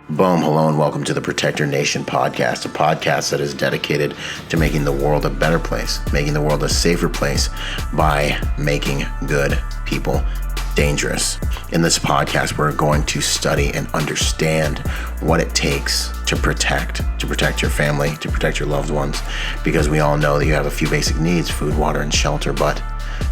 Boom, hello, and welcome to the Protector Nation podcast, a podcast that is dedicated to making the world a better place, making the world a safer place by making good people dangerous. In this podcast, we're going to study and understand what it takes to protect your family, to protect your loved ones, because we all know that you have a few basic needs, food, water, and shelter, but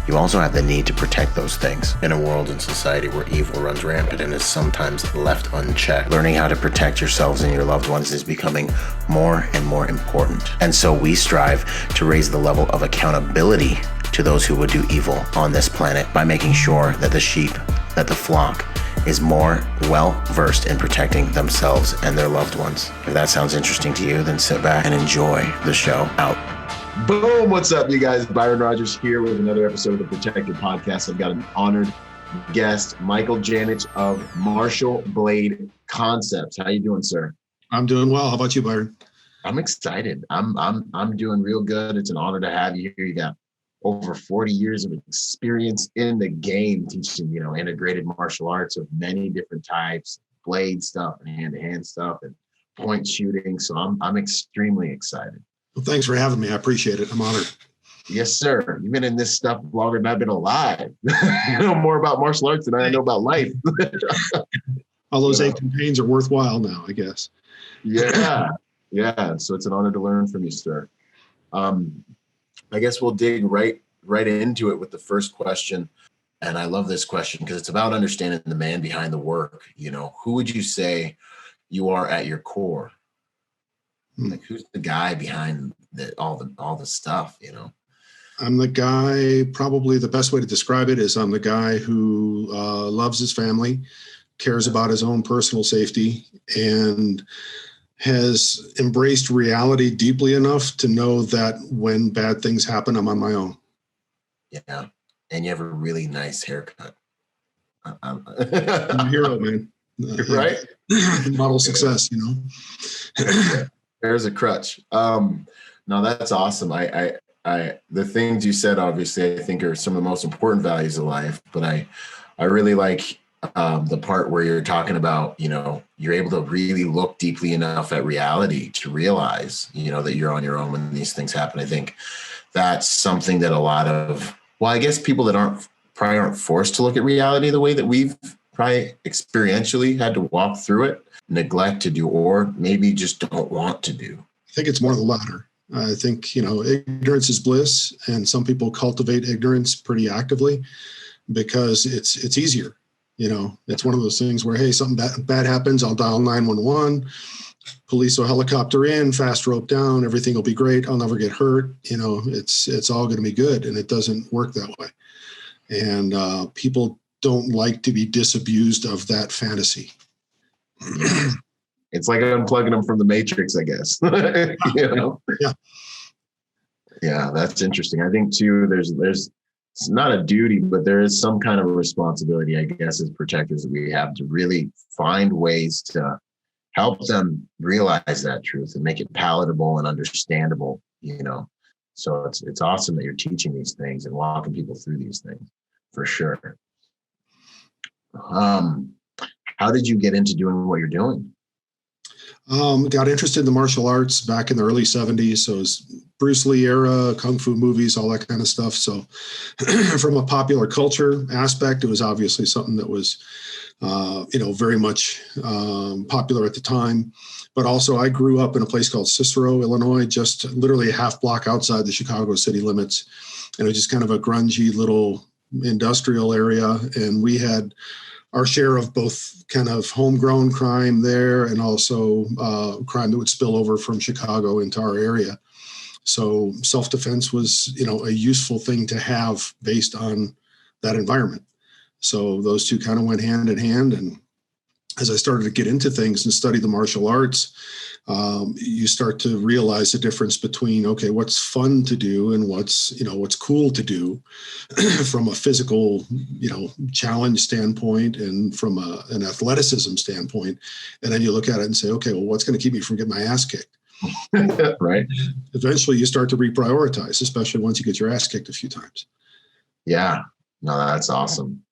you also have the need to protect those things in a world and society where evil runs rampant and is sometimes left unchecked. Learning how to protect yourselves and your loved ones is becoming more and more important. And so we strive to raise the level of accountability to those who would do evil on this planet by making sure that the sheep, that the flock, is more well-versed in protecting themselves and their loved ones. If that sounds interesting to you, then sit back and enjoy the show out. Boom! What's up, you guys? Byron Rodgers here with another episode of the Protector Podcast. I've got an honored guest, Michael Janich of Martial Blade Concepts. How you doing, sir? I'm doing well. How about you, Byron? I'm excited. I'm doing real good. It's an honor to have you here. You got over 40 years of experience in the game, teaching, integrated martial arts of many different types, blade stuff and hand-to-hand stuff and point shooting. So I'm extremely excited. Well, thanks for having me. I appreciate it. I'm honored. Yes, sir. You've been in this stuff longer than I've been alive. You know more about martial arts than I know about life. All those aches and pains are worthwhile now, I guess. Yeah. So it's an honor to learn from you, sir. I guess we'll dig right into it with the first question. And I love this question because it's about understanding the man behind the work. Who would you say you are at your core? Like, who's the guy behind all the stuff, I'm the guy, probably the best way to describe it is I'm the guy who loves his family, cares about his own personal safety, and has embraced reality deeply enough to know that when bad things happen, I'm on my own. Yeah. And you have a really nice haircut. I'm a hero, man. Right? Model success, There's a crutch. No, that's awesome. I the things you said, obviously, I think are some of the most important values of life, but I really like the part where you're talking about, you're able to really look deeply enough at reality to realize, that you're on your own when these things happen. I think that's something that a lot of, I guess people that probably aren't forced to look at reality the way that we've probably experientially had to walk through it, neglect to do, or maybe just don't want to do. I think it's more the latter. I think, ignorance is bliss, and some people cultivate ignorance pretty actively because it's easier. It's one of those things where, hey, something bad happens, I'll dial 911, police will helicopter in, fast rope down, everything will be great, I'll never get hurt. It's all going to be good, and it doesn't work that way. And people don't like to be disabused of that fantasy. It's like unplugging them from the matrix, I guess. Yeah, that's interesting. I think too, there's it's not a duty, but there is some kind of a responsibility, I guess, as protectors that we have to really find ways to help them realize that truth and make it palatable and understandable. So it's awesome that you're teaching these things and walking people through these things, for sure. How did you get into doing what you're doing? Got interested in the martial arts back in the early 70s. So it was Bruce Lee era, Kung Fu movies, all that kind of stuff. So from a popular culture aspect, it was obviously something that was, very much popular at the time. But also I grew up in a place called Cicero, Illinois, just literally a half block outside the Chicago city limits. And it was just kind of a grungy little industrial area. And we had our share of both kind of homegrown crime there and also crime that would spill over from Chicago into our area. So self-defense was, a useful thing to have based on that environment. So those two kind of went hand in hand. And as I started to get into things and study the martial arts, you start to realize the difference between, okay, what's fun to do and what's cool to do from a physical, challenge standpoint and from an athleticism standpoint. And then you look at it and say, okay, well, what's going to keep me from getting my ass kicked? Right. Eventually you start to reprioritize, especially once you get your ass kicked a few times. Yeah, no, that's awesome.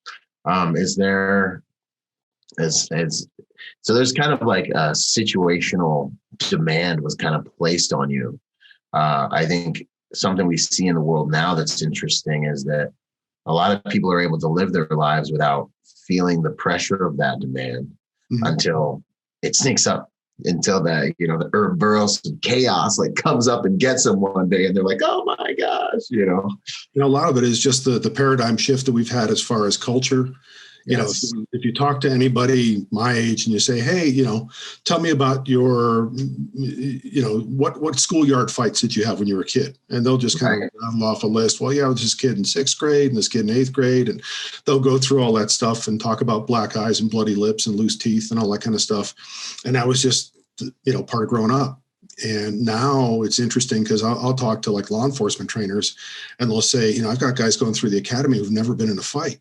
Is there as so there's kind of like a situational demand was kind of placed on you. I think something we see in the world now that's interesting is that a lot of people are able to live their lives without feeling the pressure of that demand until it sneaks up, until that, the Ouroboros of chaos like comes up and gets them one day and they're like, oh my gosh, a lot of it is just the paradigm shift that we've had as far as culture. Yes. If you talk to anybody my age and you say, hey, tell me about your, what schoolyard fights did you have when you were a kid? And they'll just kind of rattle off a list. Well, yeah, I was this kid in 6th grade and this kid in 8th grade. And they'll go through all that stuff and talk about black eyes and bloody lips and loose teeth and all that kind of stuff. And that was just, part of growing up. And now it's interesting because I'll talk to like law enforcement trainers and they'll say, I've got guys going through the academy who've never been in a fight.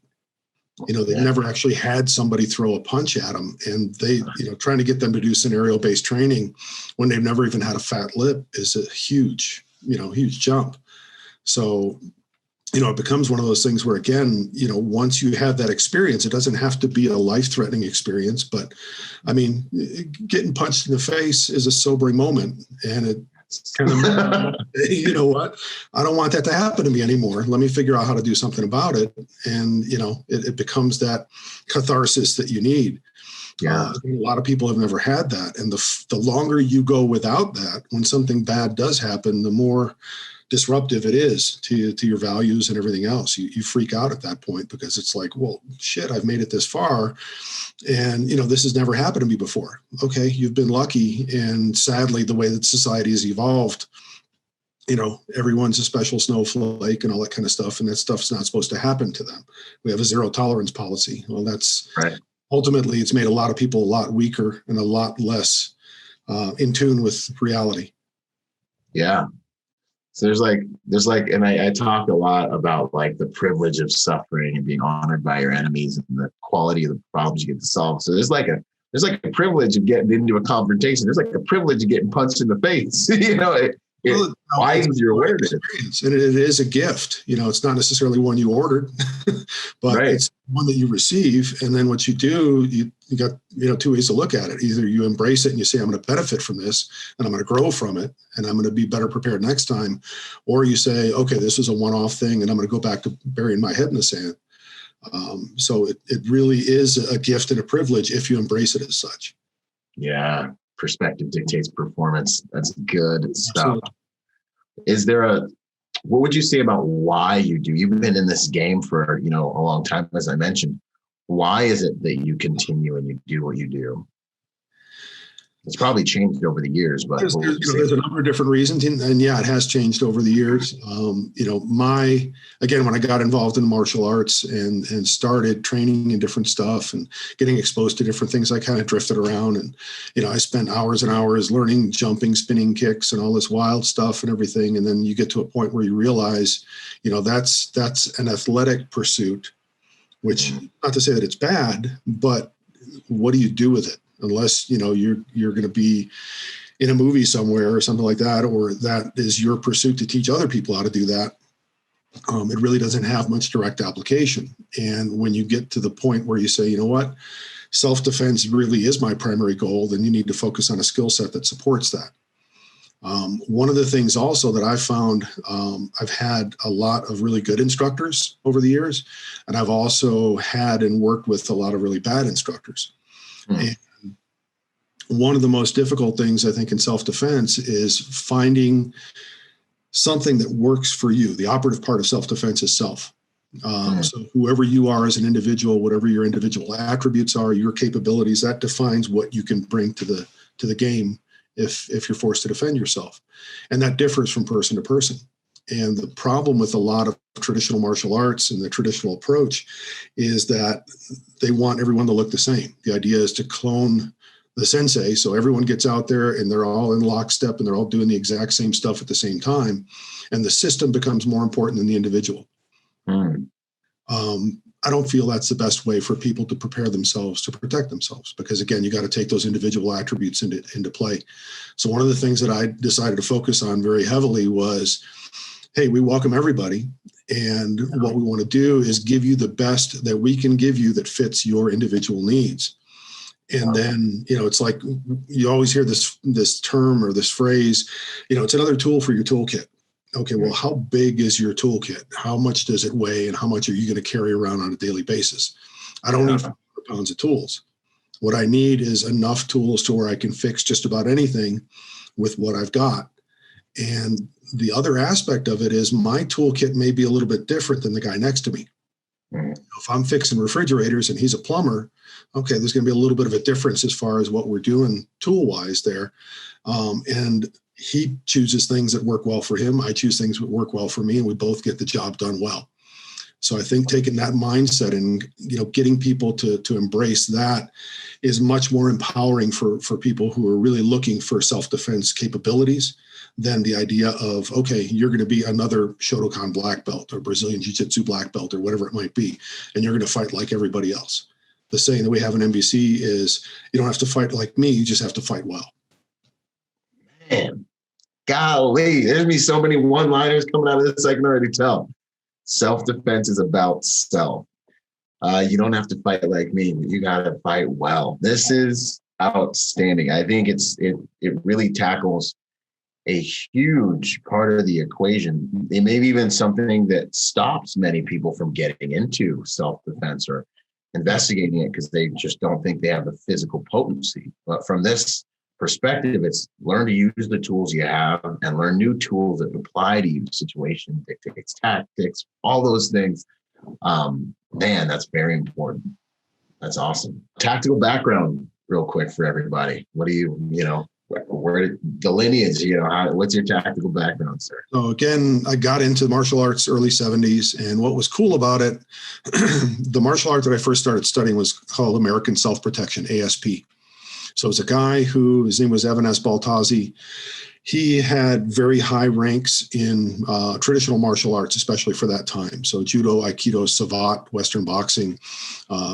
They've never actually had somebody throw a punch at them, and they, trying to get them to do scenario-based training when they've never even had a fat lip is a huge jump. So, it becomes one of those things where, again, once you have that experience, it doesn't have to be a life-threatening experience, but I mean, getting punched in the face is a sobering moment, and it kind of, you know what, I don't want that to happen to me anymore. Let me figure out how to do something about it. And, it becomes that catharsis that you need. Yeah. A lot of people have never had that. And the longer you go without that, when something bad does happen, the more disruptive it is to your values and everything else. You freak out at that point because it's like, well, shit, I've made it this far. And, this has never happened to me before. Okay, you've been lucky. And sadly, the way that society has evolved, everyone's a special snowflake and all that kind of stuff. And that stuff's not supposed to happen to them. We have a zero tolerance policy. Well, that's right. Ultimately, it's made a lot of people a lot weaker and a lot less in tune with reality. Yeah. So there's like, and I talk a lot about like the privilege of suffering and being honored by your enemies and the quality of the problems you get to solve. So there's like a privilege of getting into a confrontation. There's like a privilege of getting punched in the face. It widens your awareness. And it is a gift. It's not necessarily one you ordered, but it's one that you receive. And then what you do, you got, two ways to look at it. Either you embrace it and you say, I'm going to benefit from this and I'm going to grow from it and I'm going to be better prepared next time. Or you say, okay, this is a one-off thing and I'm going to go back to burying my head in the sand. So it really is a gift and a privilege if you embrace it as such. Yeah. Perspective dictates performance. That's good stuff. Absolutely. What would you say about why you do? You've been in this game for, a long time, as I mentioned. Why is it that you continue and you do what you do? It's probably changed over the years, but there's a number of different reasons, and yeah, it has changed over the years. When I got involved in martial arts and started training in different stuff and getting exposed to different things, I kind of drifted around, and I spent hours and hours learning jumping, spinning kicks, and all this wild stuff and everything. And then you get to a point where you realize, that's an athletic pursuit, which not to say that it's bad, but what do you do with it? Unless, you're going to be in a movie somewhere or something like that, or that is your pursuit to teach other people how to do that. It really doesn't have much direct application. And when you get to the point where you say, you know what, self-defense really is my primary goal, then you need to focus on a skill set that supports that. One of the things also that I found, I've had a lot of really good instructors over the years, and I've also had and worked with a lot of really bad instructors. And one of the most difficult things, I think, in self-defense is finding something that works for you. The operative part of self-defense is self. So whoever you are as an individual, whatever your individual attributes are, your capabilities, that defines what you can bring to the game if you're forced to defend yourself. And that differs from person to person. And the problem with a lot of traditional martial arts and the traditional approach is that they want everyone to look the same. The idea is to clone the sensei. So everyone gets out there and they're all in lockstep and they're all doing the exact same stuff at the same time. And the system becomes more important than the individual. I don't feel that's the best way for people to prepare themselves to protect themselves, because again, you got to take those individual attributes into play. So one of the things that I decided to focus on very heavily was, hey, we welcome everybody. And what we want to do is give you the best that we can give you that fits your individual needs. And then, it's like you always hear this term or this phrase, it's another tool for your toolkit. Okay, well, how big is your toolkit? How much does it weigh, and how much are you going to carry around on a daily basis? I don't need 400 pounds of tools. What I need is enough tools to where I can fix just about anything with what I've got. And the other aspect of it is my toolkit may be a little bit different than the guy next to me. If I'm fixing refrigerators and he's a plumber, okay, there's going to be a little bit of a difference as far as what we're doing tool-wise there. And he chooses things that work well for him. I choose things that work well for me, and we both get the job done well. So I think taking that mindset and, getting people to embrace that is much more empowering for people who are really looking for self-defense capabilities than the idea of, okay, you're going to be another Shotokan black belt or Brazilian Jiu-Jitsu black belt or whatever it might be, and you're going to fight like everybody else. The saying that we have in NBC is, you don't have to fight like me, you just have to fight well. Man, golly, there's me so many one-liners coming out of this, I can already tell. Self-defense is about self. You don't have to fight like me, but you got to fight well. This is outstanding. I think it really tackles a huge part of the equation. It may be even something that stops many people from getting into self-defense or investigating it because they just don't think they have the physical potency. But from this perspective, it's learn to use the tools you have and learn new tools that apply to your situation, dictates tactics, all those things. Man, that's very important. That's awesome. Tactical background, real quick for everybody. What do where the lineage, what's your tactical background, sir? So again, I got into martial arts early 70s. And what was cool about it, the martial art that I first started studying was called American Self-Protection, ASP. So it's a guy his name was Evan S. Baltazzi. He had very high ranks in traditional martial arts, especially for that time. So judo, aikido, savate, Western boxing,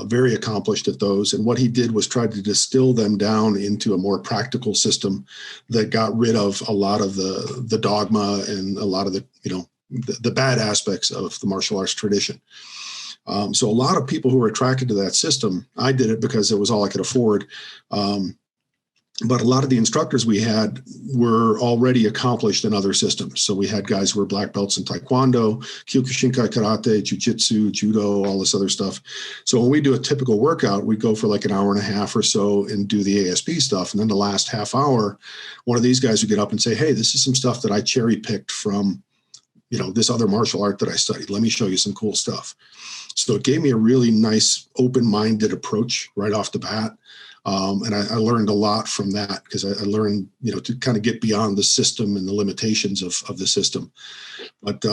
very accomplished at those. And what he did was try to distill them down into a more practical system that got rid of a lot of the dogma and a lot of the bad aspects of the martial arts tradition. So a lot of people who were attracted to that system, I did it because it was all I could afford. But a lot of the instructors we had were already accomplished in other systems. So we had guys who were black belts in Taekwondo, Kyokushinkai Karate, Jiu-Jitsu, Judo, all this other stuff. So when we do a typical workout, we go for like an hour and a half or so and do the ASP stuff. And then the last half hour, one of these guys would get up and say, hey, this is some stuff that I cherry picked from, this other martial art that I studied. Let me show you some cool stuff. So it gave me a really nice, open-minded approach right off the bat. And I learned a lot from that because I learned, to kind of get beyond the system and the limitations of the system. But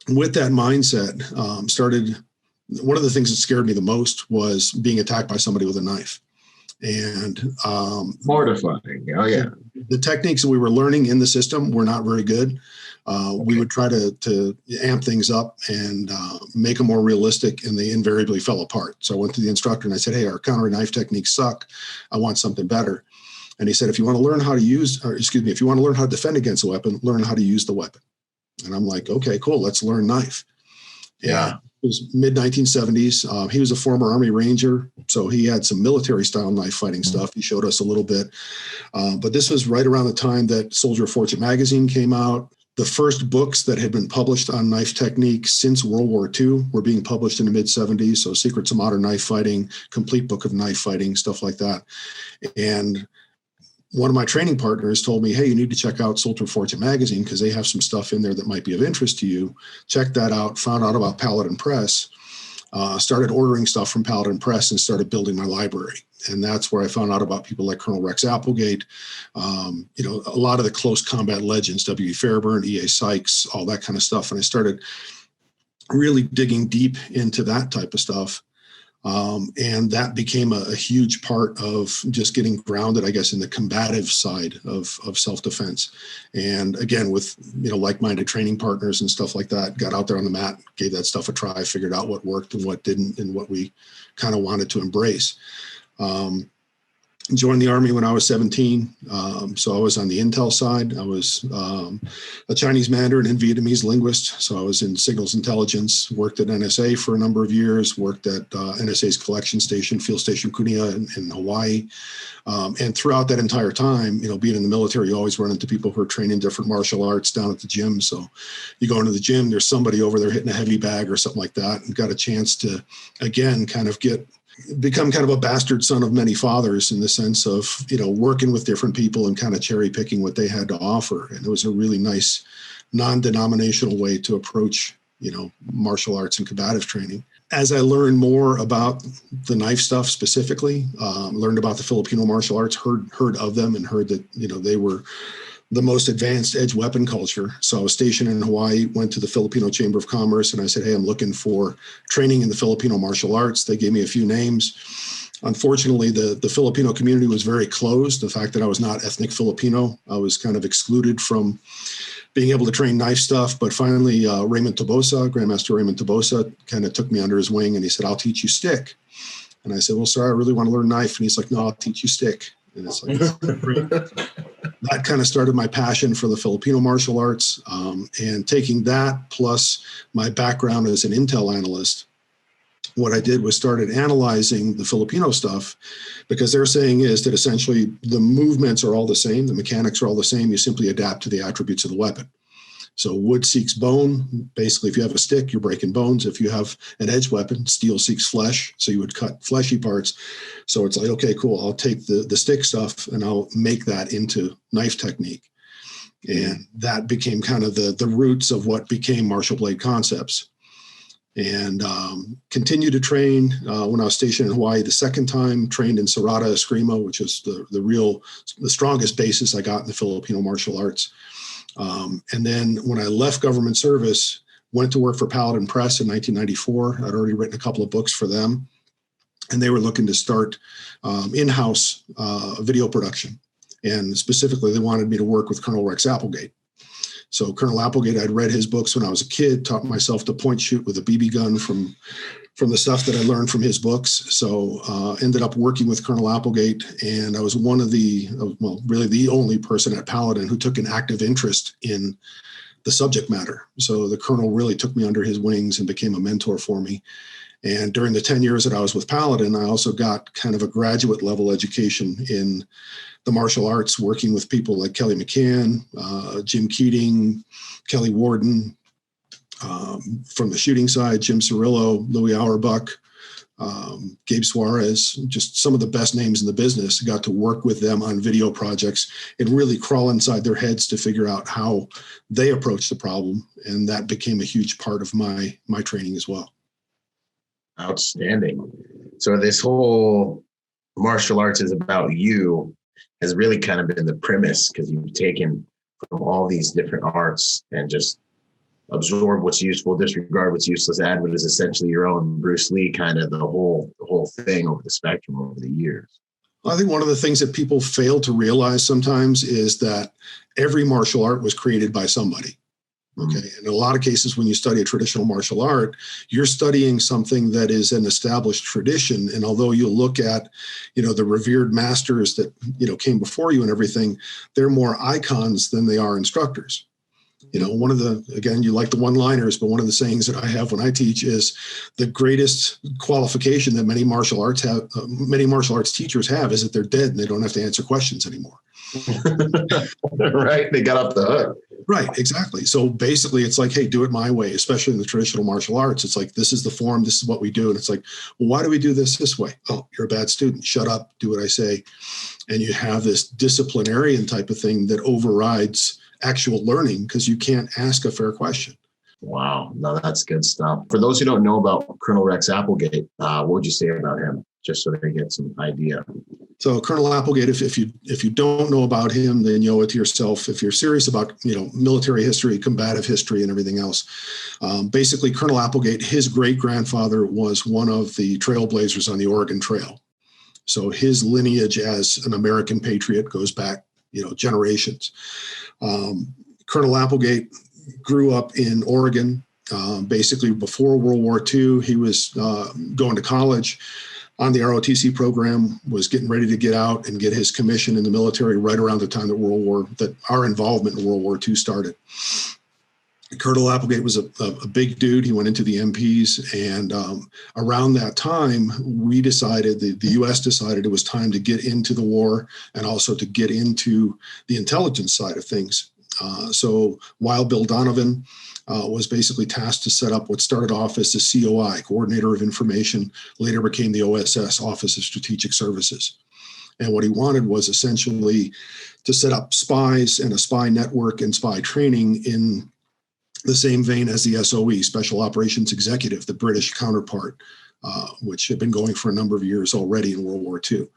with that mindset, one of the things that scared me the most was being attacked by somebody with a knife. And mortifying. Oh, yeah. The techniques that we were learning in the system were not very good. We would try to amp things up and make them more realistic, and they invariably fell apart. So I went to the instructor and I said, hey, our counter knife techniques suck. I want something better. And he said, if you want to learn how to defend against a weapon, learn how to use the weapon. And I'm like, okay, cool. Let's learn knife. Yeah. And it was mid-1970s. He was a former Army Ranger, so he had some military-style knife fighting stuff. He showed us a little bit. But this was right around the time that Soldier of Fortune magazine came out. The first books that had been published on knife technique since World War II were being published in the mid-70s. So Secrets of Modern Knife Fighting, Complete Book of Knife Fighting, stuff like that. And one of my training partners told me, hey, you need to check out Soldier of Fortune magazine because they have some stuff in there that might be of interest to you. Check that out. Found out about Paladin Press. Started ordering stuff from Paladin Press and started building my library. And that's where I found out about people like Colonel Rex Applegate, a lot of the close combat legends, W.E. Fairburn, E.A. Sykes, all that kind of stuff. And I started really digging deep into that type of stuff. And that became a huge part of just getting grounded, I guess, in the combative side of self-defense. And again, with, like-minded training partners and stuff like that, got out there on the mat, gave that stuff a try, figured out what worked and what didn't, and what we kind of wanted to embrace. Joined the Army when I was 17. So I was on the intel side. I was a Chinese Mandarin and Vietnamese linguist. So I was in signals intelligence, worked at NSA for a number of years, worked at NSA's collection station, Field Station Kunia in Hawaii. And throughout that entire time, being in the military, you always run into people who are training different martial arts down at the gym. So you go into the gym, there's somebody over there hitting a heavy bag or something like that, and got a chance to, again, kind of become kind of a bastard son of many fathers in the sense of, working with different people and kind of cherry picking what they had to offer. And it was a really nice non-denominational way to approach, martial arts and combative training. As I learned more about the knife stuff specifically, learned about the Filipino martial arts, heard of them and heard that, they were the most advanced edge weapon culture. So I was stationed in Hawaii, went to the Filipino Chamber of Commerce, and I said, hey, I'm looking for training in the Filipino martial arts. They gave me a few names. Unfortunately, the Filipino community was very closed. The fact that I was not ethnic Filipino, I was kind of excluded from being able to train knife stuff. But finally, Grandmaster Raymond Tobosa kind of took me under his wing, and he said, I'll teach you stick. And I said, well, sir, I really want to learn knife. And he's like, no, I'll teach you stick. And it's like, that kind of started my passion for the Filipino martial arts. And taking that plus my background as an intel analyst, what I did was started analyzing the Filipino stuff, because their saying is that essentially the movements are all the same. The mechanics are all the same. You simply adapt to the attributes of the weapon. So wood seeks bone. Basically, if you have a stick, you're breaking bones. If you have an edge weapon, steel seeks flesh. So you would cut fleshy parts. So it's like, okay, cool. I'll take the stick stuff and I'll make that into knife technique. And that became kind of the roots of what became martial blade concepts. And continued to train when I was stationed in Hawaii the second time, trained in Sarada Eskrima, which is the strongest basis I got in the Filipino martial arts. And then when I left government service, went to work for Paladin Press in 1994. I'd already written a couple of books for them, and they were looking to start in-house video production. And specifically, they wanted me to work with Colonel Rex Applegate. So Colonel Applegate, I'd read his books when I was a kid, taught myself to point shoot with a BB gun from the stuff that I learned from his books. So ended up working with Colonel Applegate, and I was one of really the only person at Paladin who took an active interest in the subject matter. So the Colonel really took me under his wings and became a mentor for me. And during the 10 years that I was with Paladin, I also got kind of a graduate level education in the martial arts, working with people like Kelly McCann, Jim Keating, Kelly Warden, from the shooting side, Jim Cirillo, Louis Auerbach, Gabe Suarez, just some of the best names in the business. Got to work with them on video projects and really crawl inside their heads to figure out how they approach the problem. And that became a huge part of my training as well. Outstanding. So this whole martial arts is about you has really kind of been the premise, because you've taken from all these different arts and just absorb what's useful, disregard what's useless, add what is essentially your own. Bruce Lee, kind of the whole thing over the spectrum over the years. I think one of the things that people fail to realize sometimes is that every martial art was created by somebody. Okay. In a lot of cases, when you study a traditional martial art, you're studying something that is an established tradition. And although you'll look at, the revered masters that, came before you and everything, they're more icons than they are instructors. One of again, you like the one-liners, but one of the sayings that I have when I teach is the greatest qualification that many martial arts teachers have is that they're dead and they don't have to answer questions anymore. Right. They got off the hook. Right. Exactly. So basically it's like, hey, do it my way, especially in the traditional martial arts. It's like, this is the form. This is what we do. And it's like, well, why do we do this way? Oh, you're a bad student. Shut up. Do what I say. And you have this disciplinarian type of thing that overrides actual learning because you can't ask a fair question. Wow. No, that's good stuff. For those who don't know about Colonel Rex Applegate, what would you say about him? Just so they get some idea. So Colonel Applegate, if you don't know about him, then you owe it to yourself. If you're serious about military history, combative history, and everything else, basically Colonel Applegate, his great grandfather was one of the trailblazers on the Oregon Trail. So his lineage as an American patriot goes back generations. Colonel Applegate grew up in Oregon. Basically before World War II, he was going to college. on the ROTC program, was getting ready to get out and get his commission in the military right around the time that our involvement in World War II started. Colonel Applegate was a big dude. He went into the MPs, and around that time, we decided, the U.S. decided it was time to get into the war and also to get into the intelligence side of things. So Wild Bill Donovan was basically tasked to set up what started off as the COI, Coordinator of Information, later became the OSS, Office of Strategic Services. And what he wanted was essentially to set up spies and a spy network and spy training in the same vein as the SOE, Special Operations Executive, the British counterpart, which had been going for a number of years already in World War II.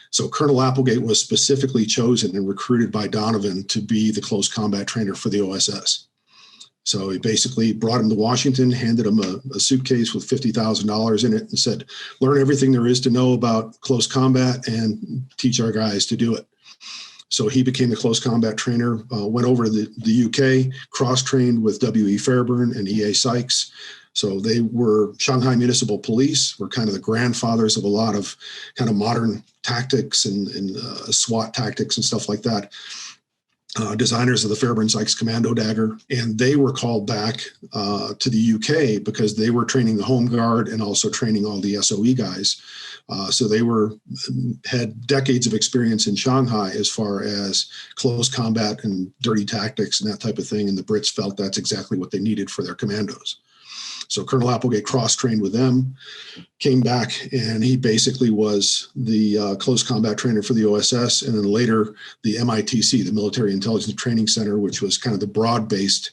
So Colonel Applegate was specifically chosen and recruited by Donovan to be the close combat trainer for the OSS. So he basically brought him to Washington, handed him a suitcase with $50,000 in it, and said, learn everything there is to know about close combat and teach our guys to do it. So he became the close combat trainer, went over to the UK, cross-trained with W.E. Fairburn and E.A. Sykes. So they were Shanghai Municipal Police, were kind of the grandfathers of a lot of kind of modern tactics and SWAT tactics and stuff like that. Designers of the Fairburn Sykes Commando Dagger. And they were called back to the UK because they were training the Home Guard and also training all the SOE guys. So they had decades of experience in Shanghai as far as close combat and dirty tactics and that type of thing. And the Brits felt that's exactly what they needed for their commandos. So Colonel Applegate cross-trained with them, came back, and he basically was the close combat trainer for the OSS, and then later the MITC, the Military Intelligence Training Center, which was kind of the broad-based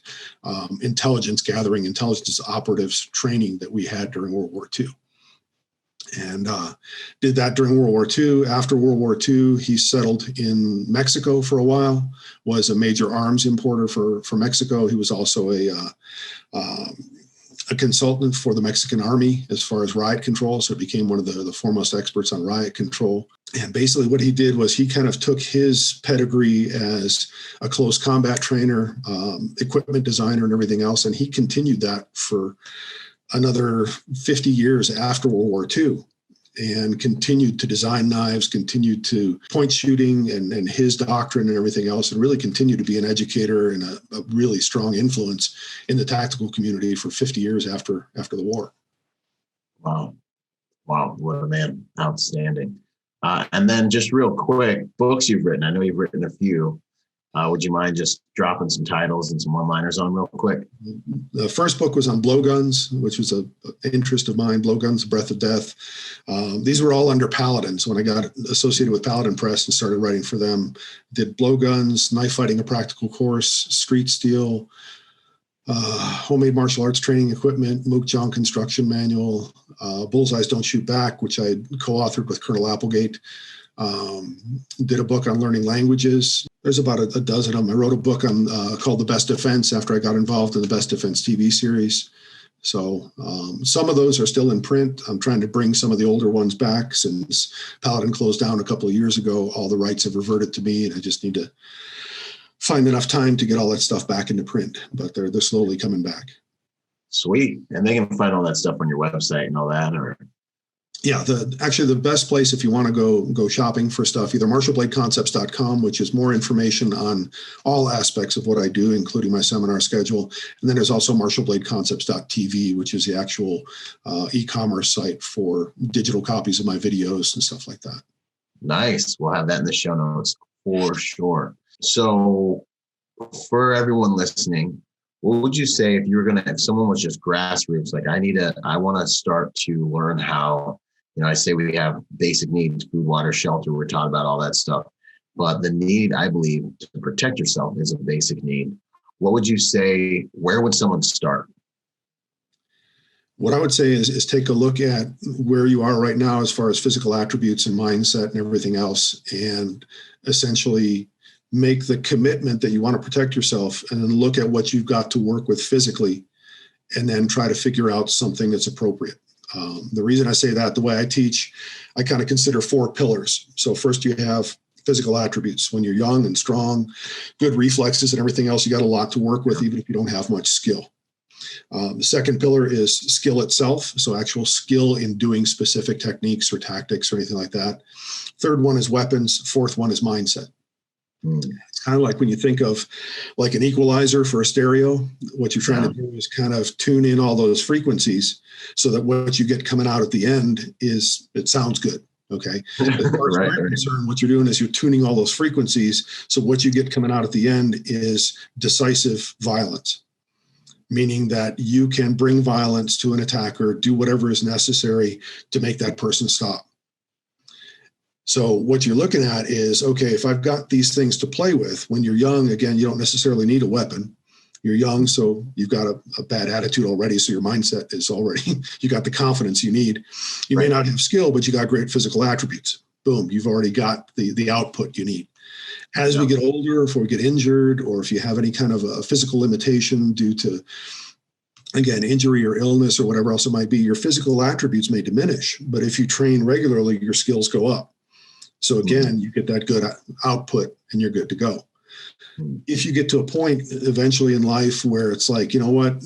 intelligence gathering, intelligence operatives training that we had during World War II. And did that during World War II. After World War II, he settled in Mexico for a while, was a major arms importer for Mexico. He was also a consultant for the Mexican Army as far as riot control. So he became one of the foremost experts on riot control. And basically what he did was he kind of took his pedigree as a close combat trainer, equipment designer and everything else. And he continued that for another 50 years after World War II, and continued to design knives, continued to point shooting and his doctrine and everything else, and really continued to be an educator and a really strong influence in the tactical community for 50 years after the war. Wow. What a man. Outstanding. And then just real quick, books you've written. I know you've written a few. Would you mind just dropping some titles and some one-liners on real quick? The first book was on blowguns, which was an interest of mine, Blowguns, Breath of Death. These were all under Paladin. So when I got associated with Paladin Press and started writing for them, did blowguns, knife fighting, a practical course, street steel, homemade martial arts training equipment, Mook Jong construction manual, Bullseyes Don't Shoot Back, which I co-authored with Colonel Applegate. Did a book on learning languages. There's about a dozen of them. I wrote a book on called The Best Defense after I got involved in the Best Defense TV series. So some of those are still in print. I'm trying to bring some of the older ones back since Paladin closed down a couple of years ago. All the rights have reverted to me, and I just need to find enough time to get all that stuff back into print. But they're slowly coming back. Sweet. And they can find all that stuff on your website and all that, or? Yeah, actually the best place if you want to go shopping for stuff, either martialbladeconcepts.com, which is more information on all aspects of what I do, including my seminar schedule. And then there's also martialbladeconcepts.tv, which is the actual e-commerce site for digital copies of my videos and stuff like that. Nice. We'll have that in the show notes for sure. So for everyone listening, what would you say if someone was just grassroots, like I want to start to learn how, I say we have basic needs, food, water, shelter. We're taught about all that stuff, but the need, I believe, to protect yourself is a basic need. What would you say, where would someone start? What I would say is take a look at where you are right now as far as physical attributes and mindset and everything else, and essentially make the commitment that you want to protect yourself, and then look at what you've got to work with physically, and then try to figure out something that's appropriate. The reason I say that, the way I teach, I kind of consider 4 pillars. So first you have physical attributes. When you're young and strong, good reflexes and everything else, you got a lot to work with, even if you don't have much skill. The second pillar is skill itself. So actual skill in doing specific techniques or tactics or anything like that. Third one is weapons. Fourth one is mindset. It's kind of like when you think of like an equalizer for a stereo, what you're trying to do is kind of tune in all those frequencies so that what you get coming out at the end is, it sounds good. Okay. As far as I'm concerned, what you're doing is you're tuning all those frequencies. So what you get coming out at the end is decisive violence, meaning that you can bring violence to an attacker, do whatever is necessary to make that person stop. So what you're looking at is, okay, if I've got these things to play with, when you're young, again, you don't necessarily need a weapon. You're young, so you've got a bad attitude already. So your mindset is already, you got the confidence you need. You may not have skill, but you got great physical attributes. Boom, you've already got the output you need. As we get older, if we get injured, or if you have any kind of a physical limitation due to, again, injury or illness or whatever else it might be, your physical attributes may diminish. But if you train regularly, your skills go up. So again, you get that good output and you're good to go. If you get to a point eventually in life where it's like, you know what,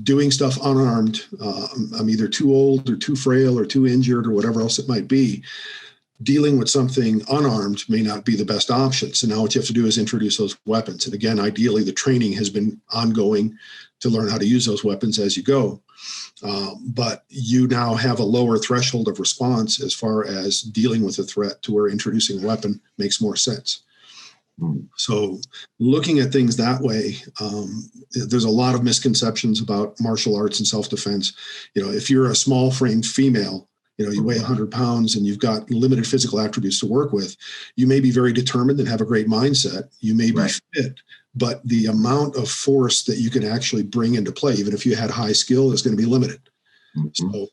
doing stuff unarmed, I'm either too old or too frail or too injured or whatever else it might be, dealing with something unarmed may not be the best option. So now what you have to do is introduce those weapons. And again, ideally, the training has been ongoing to learn how to use those weapons as you go. But you now have a lower threshold of response as far as dealing with a threat to where introducing a weapon makes more sense. So looking at things that way, there's a lot of misconceptions about martial arts and self-defense. You know, if you're a small framed female, you know, you weigh 100 pounds and you've got limited physical attributes to work with, you may be very determined and have a great mindset. You may be fit, but the amount of force that you can actually bring into play, even if you had high skill, is going to be limited. So,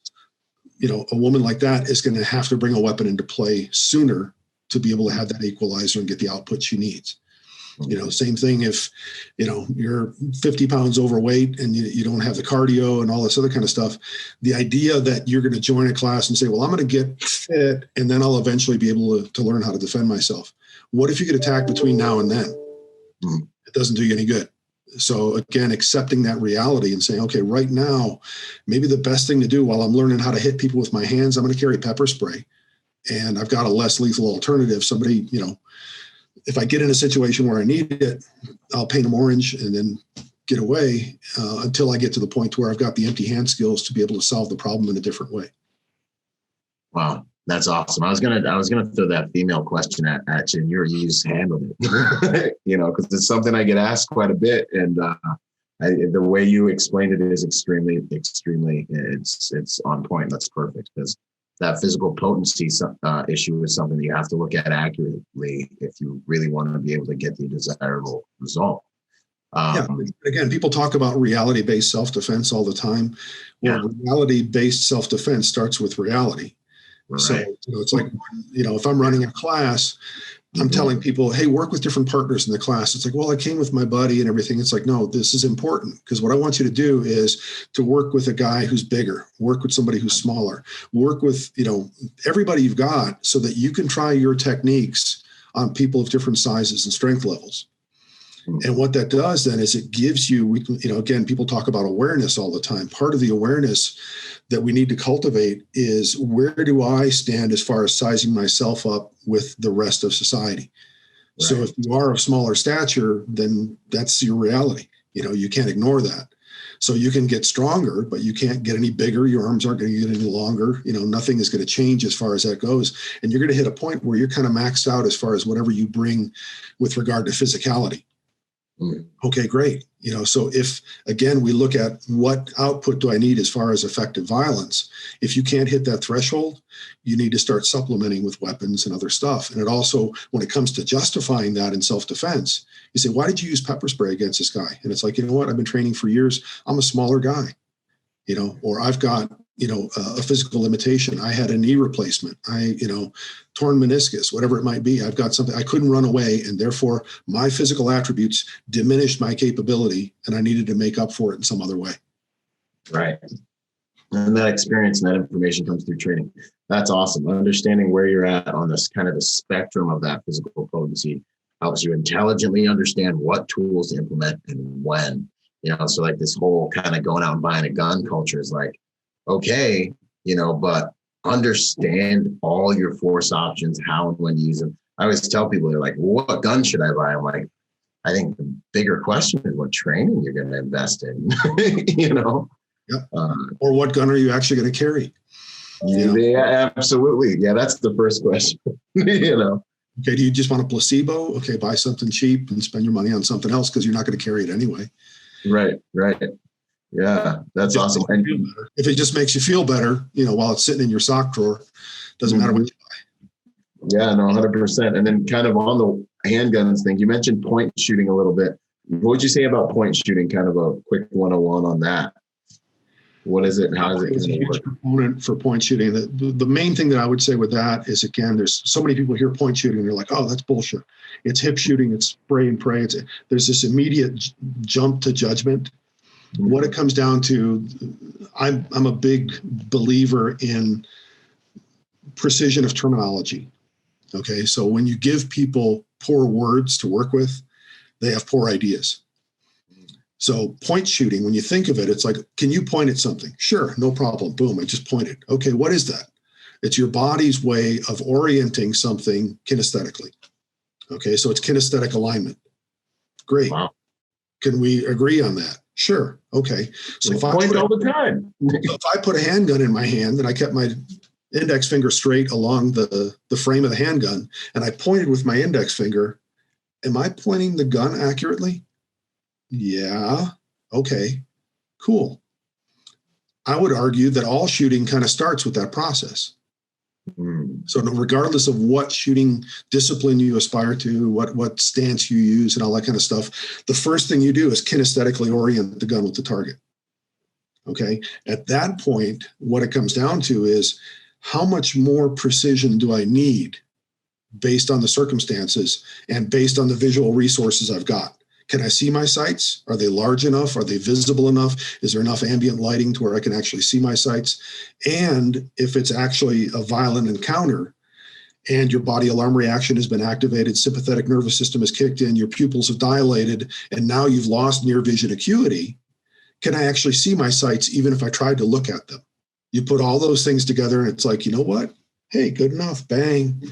you know, a woman like that is going to have to bring a weapon into play sooner to be able to have that equalizer and get the output she needs. You know, same thing if, you know, you're 50 pounds overweight and you don't have the cardio and all this other kind of stuff. The idea that you're going to join a class and say, well, I'm going to get fit and then I'll eventually be able to learn how to defend myself. What if you get attacked between now and then? It doesn't do you any good. So again, accepting that reality and saying, okay, right now, maybe the best thing to do while I'm learning how to hit people with my hands, I'm going to carry pepper spray. And I've got a less lethal alternative. Somebody, you know, if I get in a situation where I need it, I'll paint them orange and then get away until I get to the point where I've got the empty hand skills to be able to solve the problem in a different way. Wow, that's awesome. I was gonna throw that female question at you, and you just handled it. You know, because it's something I get asked quite a bit, and the way you explained it is extremely, it's on point. That's perfect, because that physical potency issue is something that you have to look at accurately if you really want to be able to get the desirable result. Again, people talk about reality-based self-defense all the time. Well, reality-based self-defense starts with reality. So, you know, it's like, you know, if I'm running a class, I'm telling people, hey, work with different partners in the class. It's like, well, I came with my buddy and everything. It's like, no, this is important, because what I want you to do is to work with a guy who's bigger, work with somebody who's smaller, work with, you know, everybody you've got, so that you can try your techniques on people of different sizes and strength levels. And what that does then is it gives you, you know, again, people talk about awareness all the time. Part of the awareness that we need to cultivate is, where do I stand as far as sizing myself up with the rest of society? So if you are of smaller stature, then that's your reality. You know, you can't ignore that. So you can get stronger, but you can't get any bigger. Your arms aren't going to get any longer. You know, nothing is going to change as far as that goes. And you're going to hit a point where you're kind of maxed out as far as whatever you bring with regard to physicality. Okay, great. You know, so if, again, we look at what output do I need as far as effective violence, if you can't hit that threshold, you need to start supplementing with weapons and other stuff. And it also, when it comes to justifying that in self-defense, you say, why did you use pepper spray against this guy? And it's like, you know what? I've been training for years. I'm a smaller guy, you know, or I've got, you know, a physical limitation. I had a knee replacement. Torn meniscus, whatever it might be. I've got something, I couldn't run away, and therefore my physical attributes diminished my capability, and I needed to make up for it in some other way. Right. And that experience and that information comes through training. That's awesome. Understanding where you're at on this kind of the spectrum of that physical potency helps you intelligently understand what tools to implement and when. So like this whole kind of going out and buying a gun culture is like, okay, but understand all your force options, how and when to use them. I always tell people, they're like, well, what gun should I buy? I'm like, I think the bigger question is what training you're going to invest in, Yep. Or what gun are you actually going to carry? Yeah, absolutely. Yeah, that's the first question. Okay, do you just want a placebo? Okay, buy something cheap and spend your money on something else because you're not going to carry it anyway. Right. Yeah, that's awesome. And if it just makes you feel better, while it's sitting in your sock drawer, doesn't matter what you buy. Yeah, no, 100%. And then kind of on the handguns thing, you mentioned point shooting a little bit. What would you say about point shooting? Kind of a quick 101 on that. What is it and how does it It's a huge component for point shooting. The main thing that I would say with that is, again, there's so many people hear point shooting and they're like, oh, that's bullshit. It's hip shooting, it's spray and pray. There's this immediate jump to judgment. Mm-hmm. What it comes down to, I'm a big believer in precision of terminology. Okay, so when you give people poor words to work with, they have poor ideas. So point shooting, when you think of it, it's like, can you point at something? Sure, no problem. Boom, I just pointed. Okay, what is that? It's your body's way of orienting something kinesthetically. Okay, so it's kinesthetic alignment. Great. Wow. Can we agree on that? Sure. Okay. So if I point all the time. So if I put a handgun in my hand and I kept my index finger straight along the frame of the handgun and I pointed with my index finger, am I pointing the gun accurately? Yeah. Okay. Cool. I would argue that all shooting kind of starts with that process. So regardless of what shooting discipline you aspire to, what stance you use and all that kind of stuff, the first thing you do is kinesthetically orient the gun with the target. Okay. At that point, what it comes down to is how much more precision do I need based on the circumstances and based on the visual resources I've got? Can I see my sights? Are they large enough? Are they visible enough? Is there enough ambient lighting to where I can actually see my sights? And if it's actually a violent encounter and your body alarm reaction has been activated, sympathetic nervous system has kicked in, your pupils have dilated, and now you've lost near vision acuity, can I actually see my sights even if I tried to look at them? You put all those things together and it's like, you know what? Hey, good enough. Bang.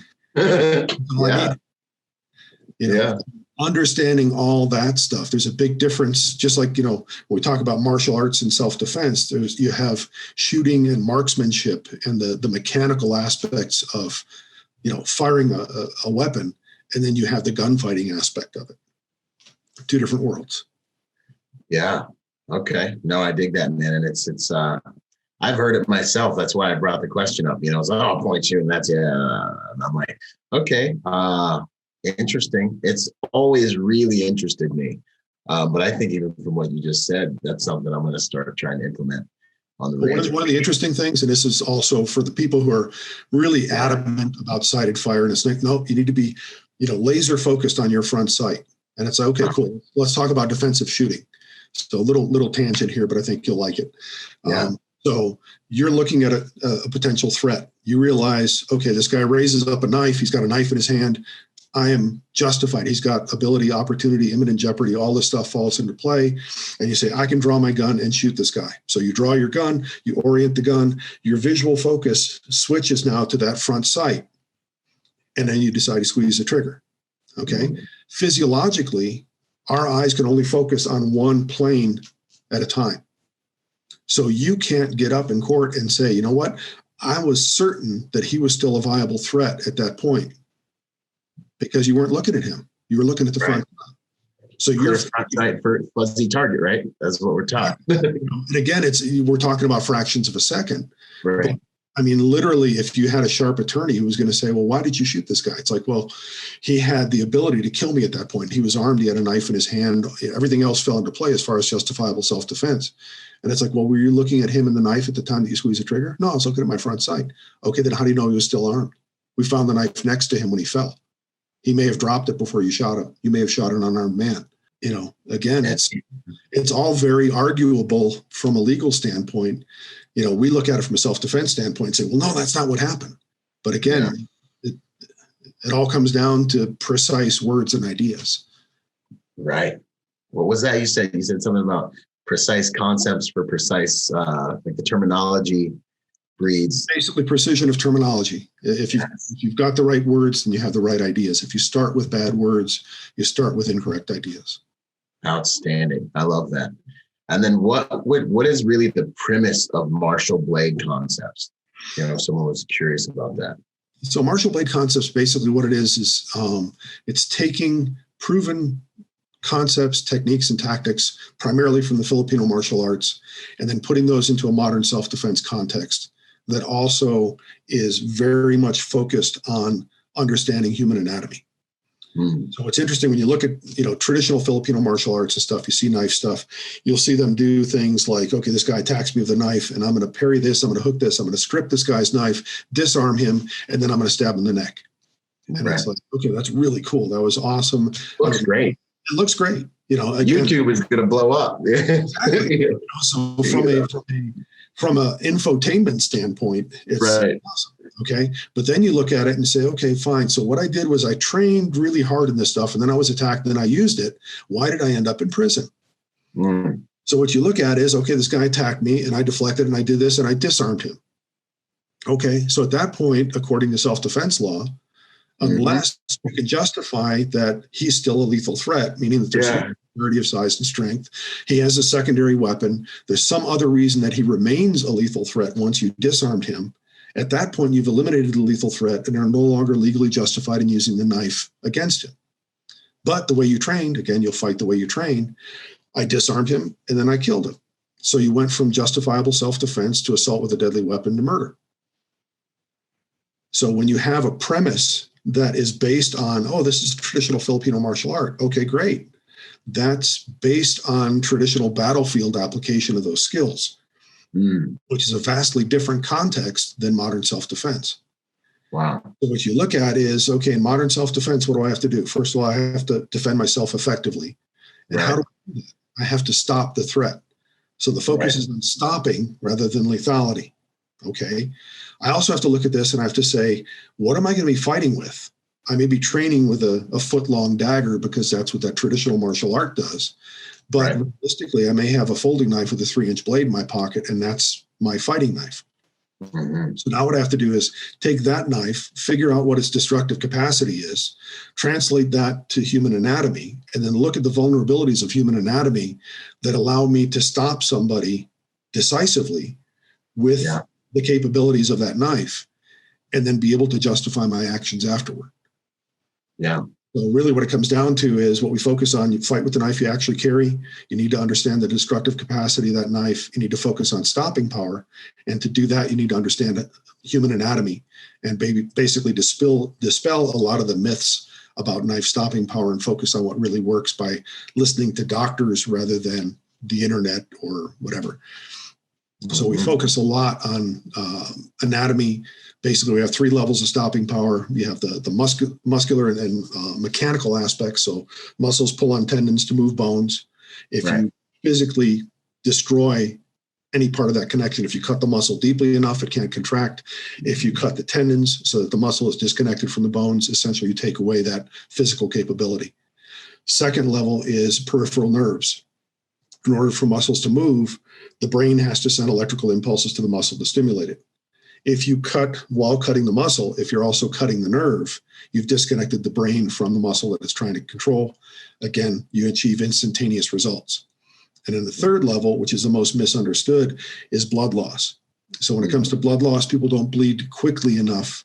Yeah. Understanding all that stuff. There's a big difference, just like, when we talk about martial arts and self-defense, you have shooting and marksmanship and the mechanical aspects of, firing a weapon. And then you have the gunfighting aspect of it. Two different worlds. Yeah. Okay. No, I dig that, man. And it's I've heard it myself. That's why I brought the question up, it's like, oh, point shooting. That's, yeah. And I'm like, okay. Interesting. It's always really interested me. But I think even from what you just said, that's something I'm going to start trying to implement on the range. One of the interesting things, and this is also for the people who are really adamant about sighted fire, and it's like, no, you need to be, laser focused on your front sight. And it's like, okay, cool. Let's talk about defensive shooting. So a little tangent here, but I think you'll like it. Yeah. So you're looking at a potential threat. You realize, okay, this guy raises up a knife. He's got a knife in his hand. I am justified. He's got ability, opportunity, imminent jeopardy. All this stuff falls into play. And you say, I can draw my gun and shoot this guy. So you draw your gun, you orient the gun, your visual focus switches now to that front sight. And then you decide to squeeze the trigger. Okay. Mm-hmm. Physiologically, our eyes can only focus on one plane at a time. So you can't get up in court and say, you know what? I was certain that he was still a viable threat at that point. Because you weren't looking at him. You were looking at the front. So you're front sight for fuzzy target, right? That's what we're taught. And again, we're talking about fractions of a second. Right. But, I mean, literally, if you had a sharp attorney who was going to say, well, why did you shoot this guy? It's like, well, he had the ability to kill me at that point. He was armed. He had a knife in his hand. Everything else fell into play as far as justifiable self-defense. And it's like, well, were you looking at him and the knife at the time that you squeezed the trigger? No, I was looking at my front sight. Okay, then how do you know he was still armed? We found the knife next to him when he fell. He may have dropped it before you shot him. You may have shot an unarmed man. Again, it's all very arguable from a legal standpoint. We look at it from a self-defense standpoint and say, well, no, that's not what happened. But again, it all comes down to precise words and ideas. Right. What was that you said? You said something about precise concepts for precise, like the terminology breeds. Basically, precision of terminology. If you've got the right words, then you have the right ideas. If you start with bad words, you start with incorrect ideas. Outstanding. I love that. And then what is really the premise of martial blade concepts? If someone was curious about that. So martial blade concepts, basically what it is it's taking proven concepts, techniques, and tactics, primarily from the Filipino martial arts, and then putting those into a modern self-defense context that also is very much focused on understanding human anatomy. So it's interesting when you look at, traditional Filipino martial arts and stuff, you see knife stuff, you'll see them do things like, okay, this guy attacks me with a knife and I'm going to parry this, I'm going to hook this, I'm going to strip this guy's knife, disarm him, and then I'm going to stab him in the neck. And It's like, okay, that's really cool. That was awesome. Looks great. It looks great. Again, YouTube is going to blow up. Exactly. So from a infotainment standpoint, it's awesome. Okay. But then you look at it and say, okay, fine. So what I did was I trained really hard in this stuff and then I was attacked and then I used it. Why did I end up in prison? So what you look at is, okay, this guy attacked me and I deflected and I did this and I disarmed him. Okay. So at that point, according to self-defense law, unless you can justify that he's still a lethal threat, meaning that there's some disparity of size and strength, he has a secondary weapon, there's some other reason that he remains a lethal threat once you disarmed him, at that point you've eliminated the lethal threat and are no longer legally justified in using the knife against him. But the way you trained, again, you'll fight the way you train. I disarmed him and then I killed him. So you went from justifiable self-defense to assault with a deadly weapon to murder. So when you have a premise that is based on, this is traditional Filipino martial art. Okay, great. That's based on traditional battlefield application of those skills, which is a vastly different context than modern self-defense. Wow. So what you look at is, okay, in modern self-defense, what do I have to do? First of all, I have to defend myself effectively. And how do I do that? I have to stop the threat. So the focus is on stopping rather than lethality. Okay. I also have to look at this and I have to say, what am I going to be fighting with? I may be training with a foot-long dagger because that's what that traditional martial art does. But realistically, I may have a folding knife with a 3-inch blade in my pocket, and that's my fighting knife. So now what I have to do is take that knife, figure out what its destructive capacity is, translate that to human anatomy, and then look at the vulnerabilities of human anatomy that allow me to stop somebody decisively with the capabilities of that knife, and then be able to justify my actions afterward. Yeah. So really what it comes down to is what we focus on. You fight with the knife you actually carry. You need to understand the destructive capacity of that knife. You need to focus on stopping power. And to do that, you need to understand human anatomy and basically dispel a lot of the myths about knife stopping power and focus on what really works by listening to doctors rather than the internet or whatever. So we focus a lot on anatomy. Basically, we have 3 levels of stopping power. You have the muscular and mechanical aspects. So muscles pull on tendons to move bones. If you physically destroy any part of that connection, if you cut the muscle deeply enough, it can't contract. If you cut the tendons so that the muscle is disconnected from the bones, essentially you take away that physical capability. Second level is peripheral nerves. In order for muscles to move, the brain has to send electrical impulses to the muscle to stimulate it. If you cut while cutting the muscle, if you're also cutting the nerve, you've disconnected the brain from the muscle that it's trying to control. Again, you achieve instantaneous results. And then the third level, which is the most misunderstood, is blood loss. So when it comes to blood loss, people don't bleed quickly enough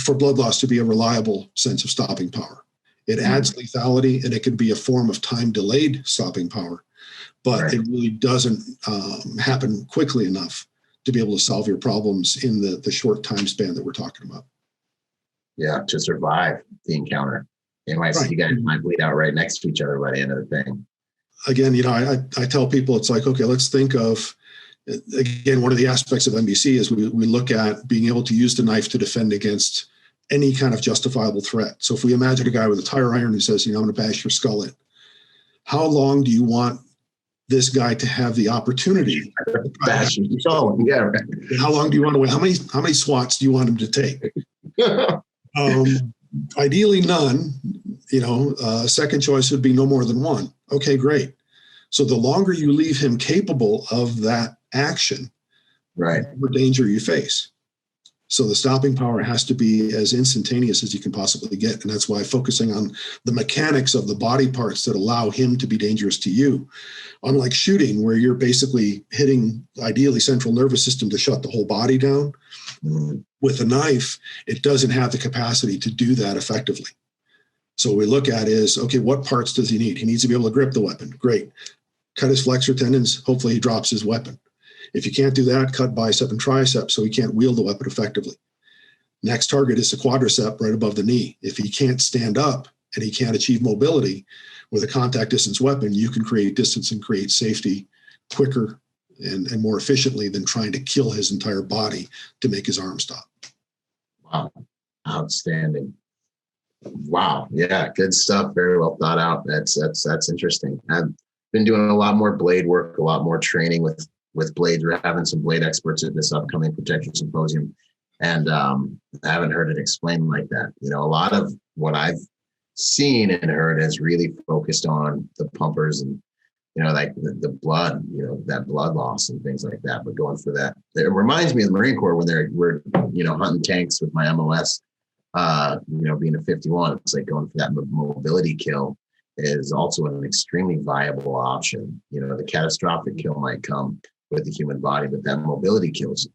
for blood loss to be a reliable sense of stopping power. It adds lethality, and it can be a form of time-delayed stopping power, but it really doesn't happen quickly enough to be able to solve your problems in the short time span that we're talking about. Yeah, to survive the encounter. You guys might bleed out right next to each other by the end of the thing. Again, I tell people, it's like, okay, let's think of, again, one of the aspects of NBC is we look at being able to use the knife to defend against any kind of justifiable threat. So if we imagine a guy with a tire iron who says, I'm going to bash your skull in, how long do you want this guy to have the opportunity? Bash your skull. Yeah. Right. How long do you want to wait? How many swats do you want him to take? Ideally none. second choice would be no more than one. Okay, great. So the longer you leave him capable of that action, Right. the more danger you face. So the stopping power has to be as instantaneous as you can possibly get. And that's why focusing on the mechanics of the body parts that allow him to be dangerous to you, unlike shooting, where you're basically hitting, ideally, central nervous system to shut the whole body down. With a knife, it doesn't have the capacity to do that effectively. So what we look at is, okay, what parts does he need? He needs to be able to grip the weapon. Great. Cut his flexor tendons. Hopefully he drops his weapon. If you can't do that, cut bicep and tricep so he can't wield the weapon effectively. Next target is the quadricep right above the knee. If he can't stand up and he can't achieve mobility with a contact distance weapon, you can create distance and create safety quicker and more efficiently than trying to kill his entire body to make his arm stop. Wow. Outstanding. Wow. Yeah. Good stuff. Very well thought out. That's interesting. I've been doing a lot more blade work, a lot more training with blades. We're having some blade experts at this upcoming Protection Symposium. And I haven't heard it explained like that. A lot of what I've seen and heard is really focused on the pumpers and, like the blood, that blood loss and things like that. But going for that, it reminds me of the Marine Corps when we're hunting tanks with my MOS, being a 51, it's like going for that mobility kill is also an extremely viable option. The catastrophic kill might come with the human body, but that mobility kill is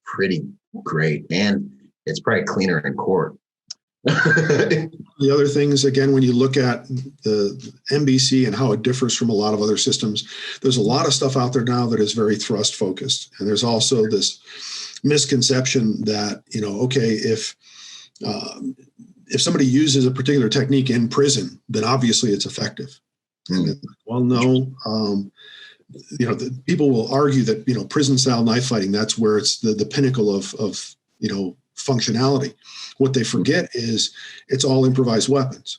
pretty great. And it's probably cleaner in court. The other things, again, when you look at the MBC and how it differs from a lot of other systems, there's a lot of stuff out there now that is very thrust focused. And there's also this misconception that, okay, if somebody uses a particular technique in prison, then obviously it's effective. Well, no. The people will argue that, prison style knife fighting, that's where it's the pinnacle of functionality. What they forget is it's all improvised weapons.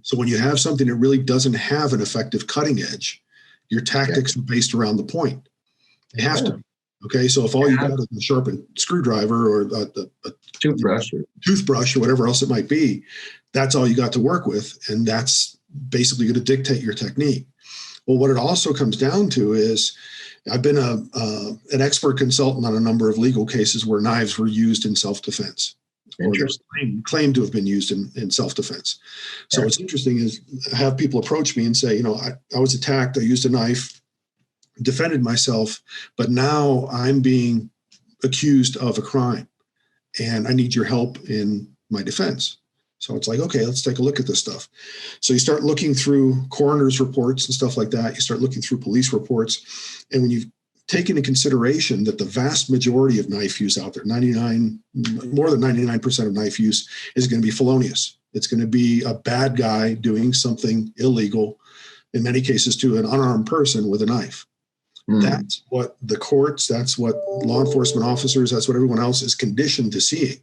So when you have something that really doesn't have an effective cutting edge, your tactics are based around the point. They have to be. Okay, so if all you got is a sharpened screwdriver or a toothbrush or whatever else it might be, that's all you got to work with, and that's basically going to dictate your technique. Well, what it also comes down to is I've been an expert consultant on a number of legal cases where knives were used in self-defense. Interesting. Claimed to have been used in self-defense. So what's interesting is I have people approach me and say, I was attacked, I used a knife, defended myself, but now I'm being accused of a crime and I need your help in my defense. So it's like, okay, let's take a look at this stuff. So you start looking through coroner's reports and stuff like that. You start looking through police reports. And when you take into consideration that the vast majority of knife use out there, more than 99% of knife use is going to be felonious. It's going to be a bad guy doing something illegal, in many cases to an unarmed person with a knife. That's what the courts, that's what law enforcement officers, that's what everyone else is conditioned to seeing.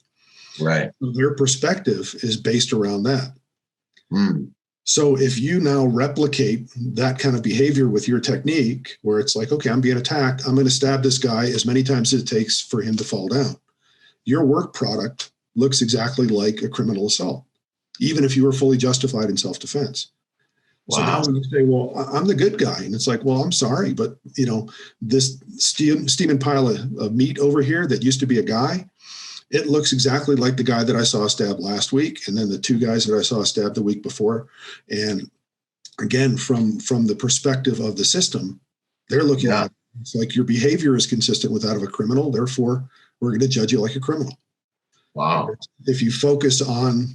Right. Their perspective is based around that. So if you now replicate that kind of behavior with your technique, where it's like, okay, I'm being attacked, I'm going to stab this guy as many times as it takes for him to fall down. Your work product looks exactly like a criminal assault, even if you were fully justified in self-defense. Wow. So now when you say, well, I'm the good guy, and it's like, well, I'm sorry, but this steaming pile of meat over here that used to be a guy, it looks exactly like the guy that I saw stabbed last week, and then the two guys that I saw stabbed the week before. And again, from the perspective of the system, they're looking at it's like your behavior is consistent with that of a criminal. Therefore, we're going to judge you like a criminal. Wow. If you focus on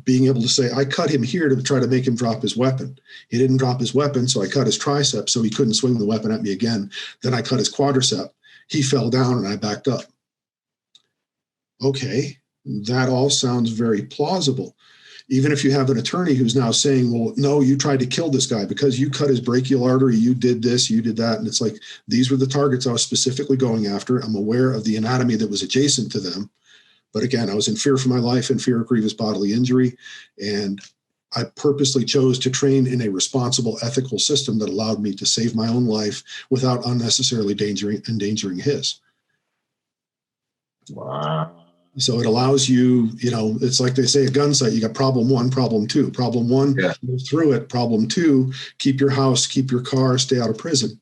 being able to say, I cut him here to try to make him drop his weapon. He didn't drop his weapon, so I cut his tricep so he couldn't swing the weapon at me again. Then I cut his quadricep. He fell down and I backed up. Okay, that all sounds very plausible. Even if you have an attorney who's now saying, well, no, you tried to kill this guy because you cut his brachial artery, you did this, you did that. And it's like, these were the targets I was specifically going after. I'm aware of the anatomy that was adjacent to them. But again, I was in fear for my life and fear of grievous bodily injury. And I purposely chose to train in a responsible, ethical system that allowed me to save my own life without unnecessarily endangering his. Wow. So it allows you, it's like they say at gun sight, you got problem one, problem two. Problem one, move through it. Problem two, keep your house, keep your car, stay out of prison.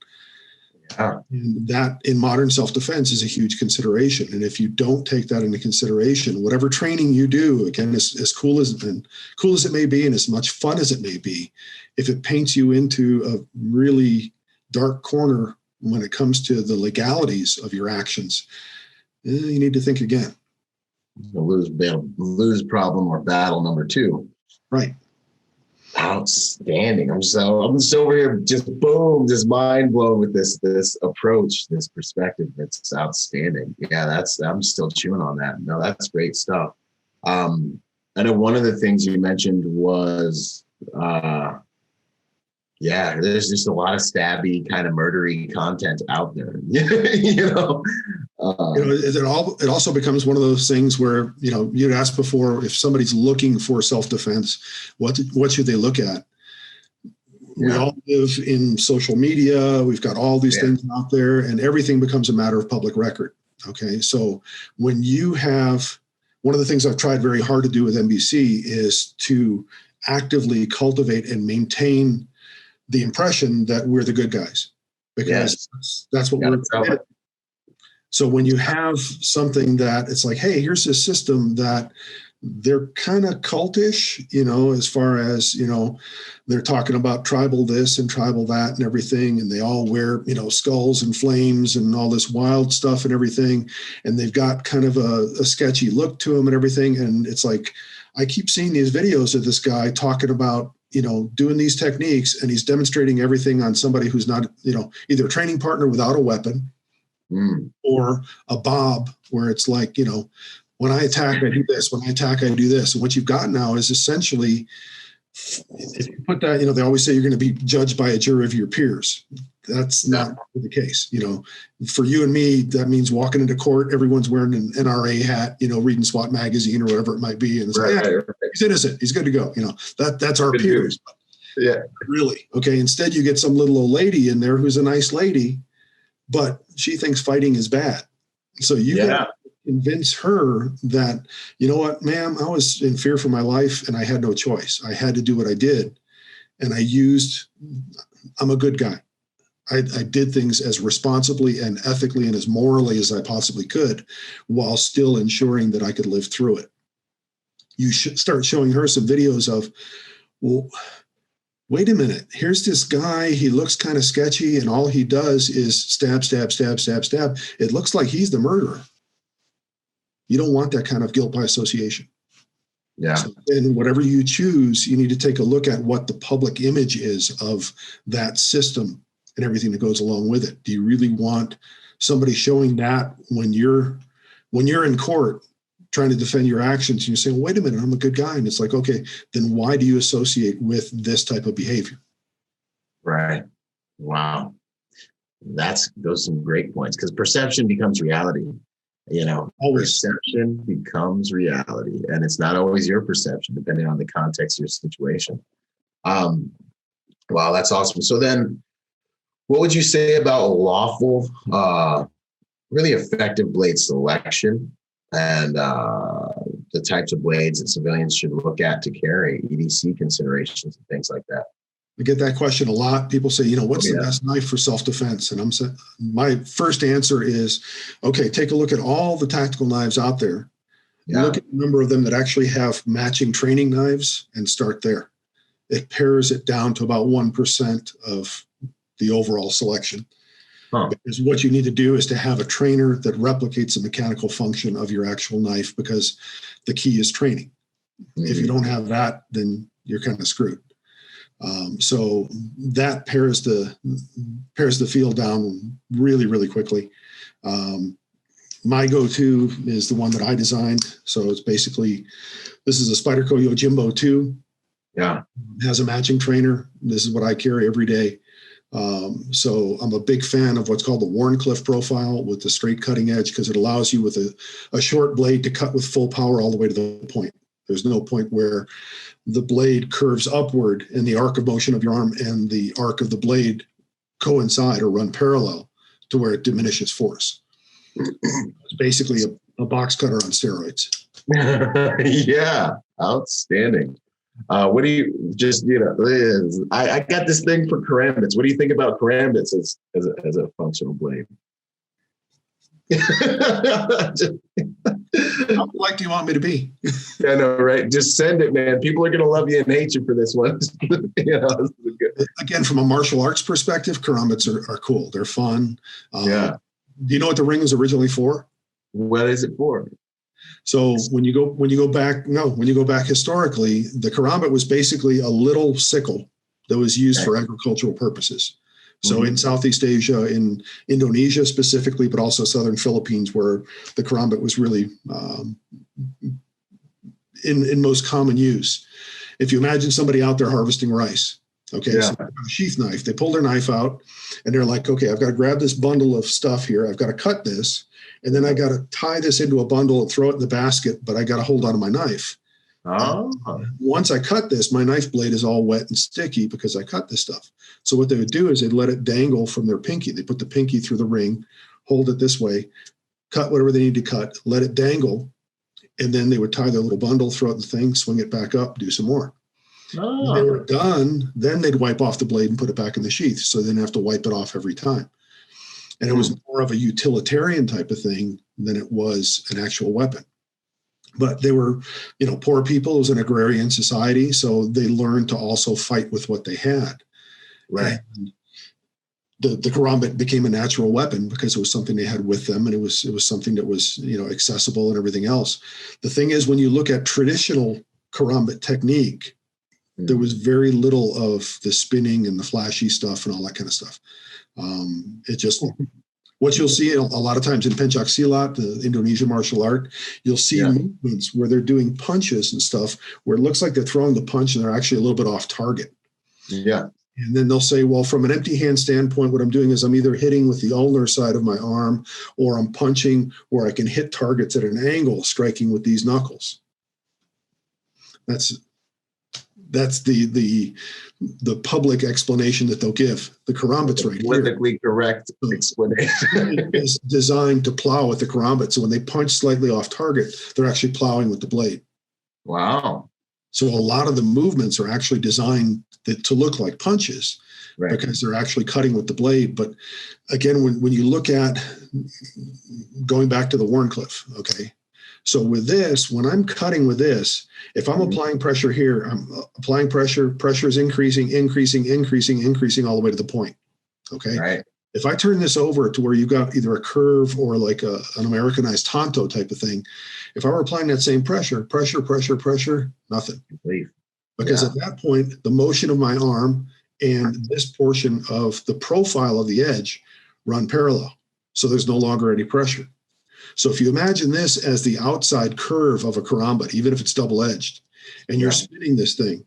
Yeah. And that in modern self-defense is a huge consideration. And if you don't take that into consideration, whatever training you do, again, as cool as it may be and as much fun as it may be, if it paints you into a really dark corner when it comes to the legalities of your actions, you need to think again. Lose problem or battle number two. Right. Outstanding. I'm just over here just mind blown with this approach, this perspective. It's outstanding. Yeah, I'm still chewing on that. No, that's great stuff. I know one of the things you mentioned was there's just a lot of stabby kind of murdery content out there. It also becomes one of those things where, you'd asked before, if somebody's looking for self-defense, what should they look at? We all live in social media. We've got all these things out there, and everything becomes a matter of public record. Okay. So when you have, one of the things I've tried very hard to do with NBC is to actively cultivate and maintain the impression that we're the good guys, because that's what we're about. So when you have something that it's like, hey, here's this system that they're kind of cultish, as far as, they're talking about tribal this and tribal that and everything. And they all wear, skulls and flames and all this wild stuff and everything. And they've got kind of a sketchy look to them and everything. And it's like, I keep seeing these videos of this guy talking about, doing these techniques, and he's demonstrating everything on somebody who's not, either a training partner without a weapon or a bob, where it's like, when I attack, I do this. When I attack, I do this. And what you've got now is essentially, if you put that, they always say you're going to be judged by a jury of your peers. That's not the case. For you and me, that means walking into court, everyone's wearing an NRA hat, reading SWAT magazine or whatever it might be. And it's he's innocent. He's good to go. That's our peers. Yeah. Really. Okay. Instead, you get some little old lady in there who's a nice lady, but she thinks fighting is bad. So you got to convince her that, you know what, ma'am, I was in fear for my life and I had no choice. I had to do what I did. And I'm a good guy. I did things as responsibly and ethically and as morally as I possibly could, while still ensuring that I could live through it. You should start showing her some videos of, well, wait a minute, here's this guy, he looks kind of sketchy, and all he does is stab, stab, stab, stab, stab. It looks like he's the murderer. You don't want that kind of guilt by association. Yeah. So, and whatever you choose, you need to take a look at what the public image is of that system and everything that goes along with it. Do you really want somebody showing that when you're in court trying to defend your actions, and you say, well, wait a minute, I'm a good guy. And it's like, okay, then why do you associate with this type of behavior? Right. Wow. Those are some great points, because perception becomes reality. Always. Perception becomes reality, and it's not always your perception, depending on the context of your situation. Wow, that's awesome. So then, what would you say about lawful, really effective blade selection and the types of blades that civilians should look at to carry, EDC considerations and things like that? I get that question a lot. People say, what's the best knife for self-defense? And I'm saying, my first answer is, okay, take a look at all the tactical knives out there. Look at the number of them that actually have matching training knives and start there. It pares it down to about 1% of the overall selection. Because what you need to do is to have a trainer that replicates the mechanical function of your actual knife, because the key is training. If you don't have that, then you're kind of screwed. So that pares the field down really, really quickly. My go-to is the one that I designed. So it's basically, this is a Spyderco Yojimbo 2. Yeah. It has a matching trainer. This is what I carry every day. So I'm a big fan of what's called the Warncliffe profile with the straight cutting edge, because it allows you with a short blade to cut with full power all the way to the point. There's no point where the blade curves upward and the arc of motion of your arm and the arc of the blade coincide or run parallel to where it diminishes force. It's basically A box cutter on steroids. Yeah, outstanding. What do you just, I got this thing for karambits. What do you think about karambits as a functional blade? How polite do you want me to be? Yeah, no, right. Just send it, man. People are going to love you and hate you for this one. Again, from a martial arts perspective, karambits are cool. They're fun. Yeah. Do you know what the ring was originally for? What is it for? So when you go back historically, the karambit was basically a little sickle that was used for agricultural purposes. So in Southeast Asia, in Indonesia specifically, but also southern Philippines, where the karambit was really in most common use. If you imagine somebody out there harvesting rice, okay, so a sheath knife, they pull their knife out and they're like, okay, I've got to grab this bundle of stuff here. I've got to cut this. And then I got to tie this into a bundle and throw it in the basket, but I got to hold on to my knife. Oh. Once I cut this, my knife blade is all wet and sticky because I cut this stuff. So what they would do is they'd let it dangle from their pinky. They put the pinky through the ring, hold it this way, cut whatever they need to cut, let it dangle, and then they would tie their little bundle, throw it in the thing, swing it back up, do some more. Oh. When they were done, then they'd wipe off the blade and put it back in the sheath, so they didn't have to wipe it off every time. And it was more of a utilitarian type of thing than it was an actual weapon. But they were, poor people. It was an agrarian society, so they learned to also fight with what they had. Right. And the karambit became a natural weapon because it was something they had with them, and it was something that was accessible and everything else. The thing is, when you look at traditional karambit technique, there was very little of the spinning and the flashy stuff and all that kind of stuff. What you'll see a lot of times in pencak silat, the Indonesian martial art, you'll see movements where they're doing punches and stuff where it looks like they're throwing the punch and they're actually a little bit off target. Yeah. And then they'll say, well, from an empty hand standpoint, what I'm doing is I'm either hitting with the ulnar side of my arm or I'm punching where I can hit targets at an angle, striking with these knuckles. That's the public explanation that they'll give. The karambit's right here. Politically correct explanation. Is designed to plow with the karambit. So when they punch slightly off target, they're actually plowing with the blade. Wow. So a lot of the movements are actually designed to look like punches because they're actually cutting with the blade. But again, when you look at going back to the Wharncliffe, okay, so with this, when I'm cutting with this, if I'm applying pressure here, I'm applying pressure is increasing all the way to the point. Okay. Right. If I turn this over to where you've got either a curve or like an Americanized tanto type of thing, if I were applying that same pressure, nothing. Because at that point, the motion of my arm and this portion of the profile of the edge run parallel. So there's no longer any pressure. So if you imagine this as the outside curve of a karambit, even if it's double-edged, and you're spinning this thing,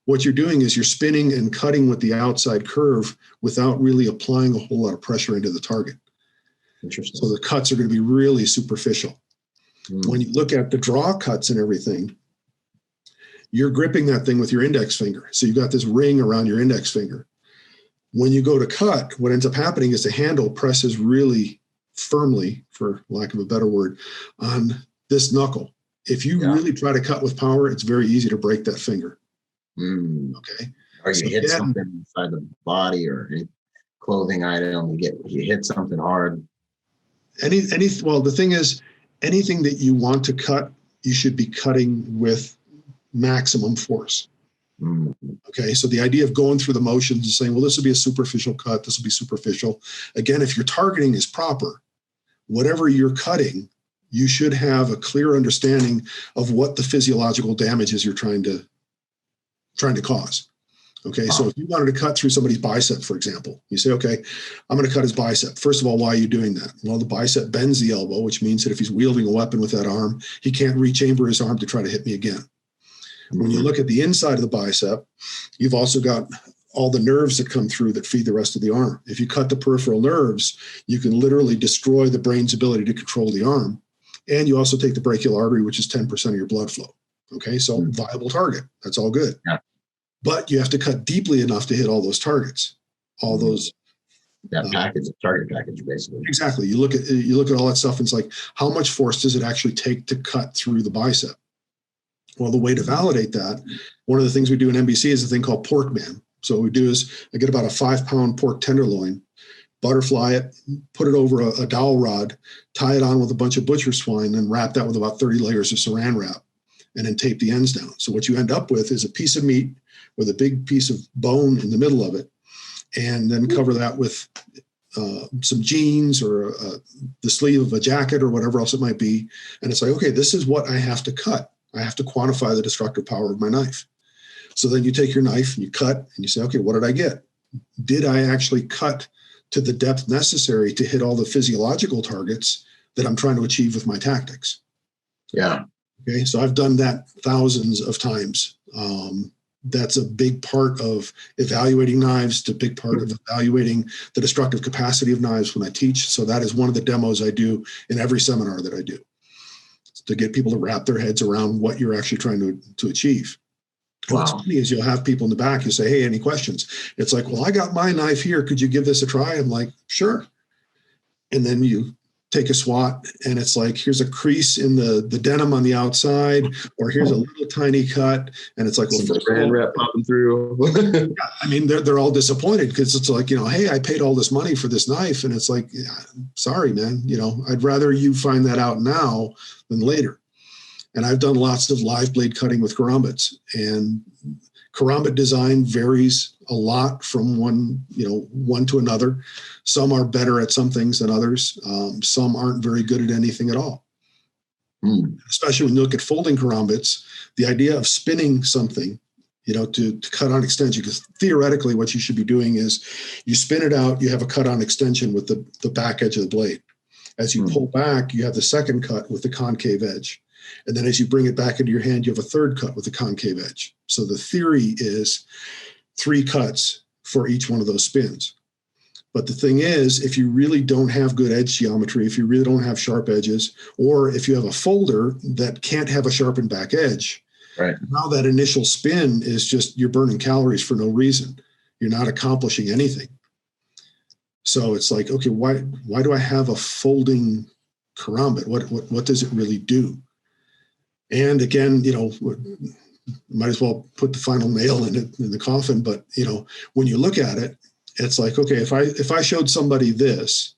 what you're doing is you're spinning and cutting with the outside curve without really applying a whole lot of pressure into the target. Interesting. So the cuts are going to be really superficial. When you look at the draw cuts and everything, you're gripping that thing with your index finger. So you've got this ring around your index finger. When you go to cut, what ends up happening is the handle presses really firmly, for lack of a better word, on this knuckle. If you really try to cut with power, it's very easy to break that finger. Okay. Or you hit something inside the body or a clothing item, you hit something hard. Well, the thing is, anything that you want to cut, you should be cutting with maximum force. Okay, so the idea of going through the motions and saying, well, this will be a superficial cut, this will be superficial. Again, if your targeting is proper, whatever you're cutting, you should have a clear understanding of what the physiological damage is you're trying to cause. Okay, so if you wanted to cut through somebody's bicep, for example, you say, okay, I'm going to cut his bicep. First of all, why are you doing that? Well, the bicep bends the elbow, which means that if he's wielding a weapon with that arm, he can't rechamber his arm to try to hit me again. When you look at the inside of the bicep, you've also got all the nerves that come through that feed the rest of the arm. If you cut the peripheral nerves, you can literally destroy the brain's ability to control the arm. And you also take the brachial artery, which is 10% of your blood flow. Okay, so viable target. That's all good. Yeah. But you have to cut deeply enough to hit all those targets, all those That package, the target package, basically. Exactly. You look at all that stuff, and it's like, how much force does it actually take to cut through the bicep? Well, the way to validate that, one of the things we do in NBC is a thing called Pork Man. So what we do is I get about a 5-pound pork tenderloin, butterfly it, put it over a dowel rod, tie it on with a bunch of butcher's twine, and wrap that with about 30 layers of saran wrap, and then tape the ends down. So what you end up with is a piece of meat with a big piece of bone in the middle of it, and then cover that with some jeans or the sleeve of a jacket or whatever else it might be. And it's like, okay, this is what I have to cut. I have to quantify the destructive power of my knife. So then you take your knife and you cut and you say, okay, what did I get? Did I actually cut to the depth necessary to hit all the physiological targets that I'm trying to achieve with my tactics? Yeah. Okay. So I've done that thousands of times. That's a big part of evaluating knives. It's a big part of evaluating the destructive capacity of knives when I teach. So that is one of the demos I do in every seminar that I do, to get people to wrap their heads around what you're actually trying to achieve. Wow. What's funny is you'll have people in the back, you say, hey, any questions? It's like, well, I got my knife here. Could you give this a try? I'm like, sure. And then you take a swat and it's like, here's a crease in the denim on the outside, or here's a little tiny cut. And it's like, well, first of all, wrap popping through. I mean, they're all disappointed because it's like, hey, I paid all this money for this knife. And it's like, yeah, sorry, man, I'd rather you find that out now than later. And I've done lots of live blade cutting with karambits, and Karambit Design varies a lot from one to another. Some are better at some things than others. Some aren't very good at anything at all. Especially when you look at folding karambits, the idea of spinning something, to cut on extension, because theoretically what you should be doing is you spin it out, you have a cut on extension with the back edge of the blade. As you pull back, you have the second cut with the concave edge. And then as you bring it back into your hand, you have a third cut with the concave edge. So the theory is 3 cuts for each one of those spins. But the thing is, if you really don't have good edge geometry, if you really don't have sharp edges, or if you have a folder that can't have a sharpened back edge, right, now that initial spin is just, you're burning calories for no reason. You're not accomplishing anything. So it's like, okay, why do I have a folding karambit? What does it really do? And again, might as well put the final nail in the coffin. But when you look at it, it's like, okay, if I showed somebody this,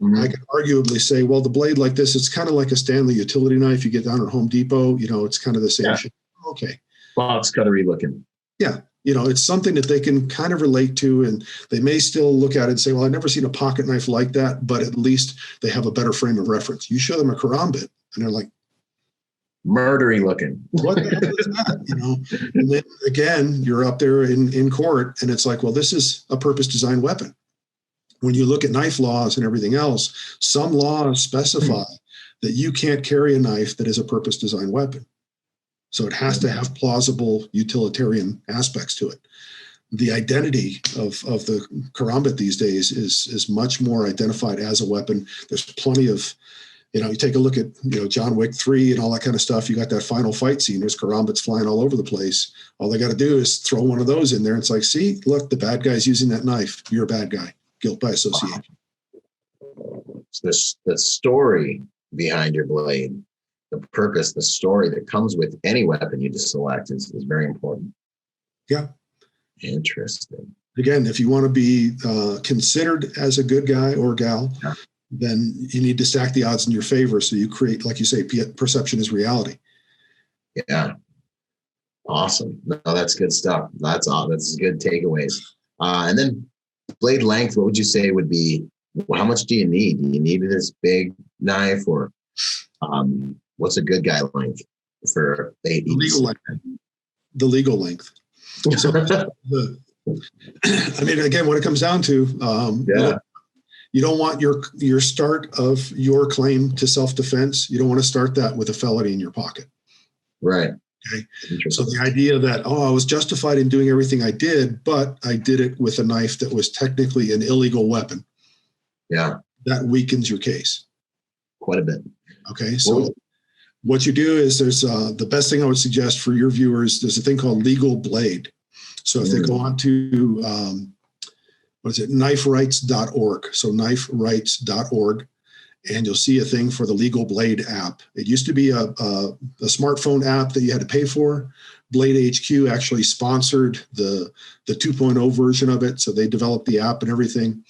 I could arguably say, well, the blade like this, it's kind of like a Stanley utility knife you get down at Home Depot. It's kind of the same shit. Okay, box cuttery looking. Yeah, it's something that they can kind of relate to, and they may still look at it and say, well, I've never seen a pocket knife like that, but at least they have a better frame of reference. You show them a karambit, and they're like, murdery looking. What the hell is that? And then again, you're up there in court, and it's like, well, this is a purpose designed weapon. When you look at knife laws and everything else, some laws specify that you can't carry a knife that is a purpose designed weapon. So it has to have plausible utilitarian aspects to it. The identity of the karambit these days is much more identified as a weapon. There's plenty of, you take a look at, John Wick 3 and all that kind of stuff. You got that final fight scene. There's karambits flying all over the place. All they got to do is throw one of those in there. It's like, see, look, the bad guy's using that knife. You're a bad guy. Guilt by association. Wow. The story behind your blade, the purpose, the story that comes with any weapon you just select is very important. Yeah. Interesting. Again, if you want to be considered as a good guy or gal, then you need to stack the odds in your favor. So you create, like you say, perception is reality. Yeah. Awesome. No, that's good stuff. That's good takeaways. And then blade length, what would you say would be, how much do you need? Do you need this big knife, or what's a good guy length for the legal length? The legal length. So I mean, again, what it comes down to, you don't want your start of your claim to self-defense. You don't want to start that with a felony in your pocket. Right. Okay. So the idea that, I was justified in doing everything I did, but I did it with a knife that was technically an illegal weapon. Yeah. That weakens your case. Quite a bit. Okay. So what you do is there's the best thing I would suggest for your viewers, there's a thing called Legal Blade. So if they go on to kniferights.org. So kniferights.org. And you'll see a thing for the Legal Blade app. It used to be a smartphone app that you had to pay for. Blade HQ actually sponsored the 2.0 version of it. So they developed the app and everything.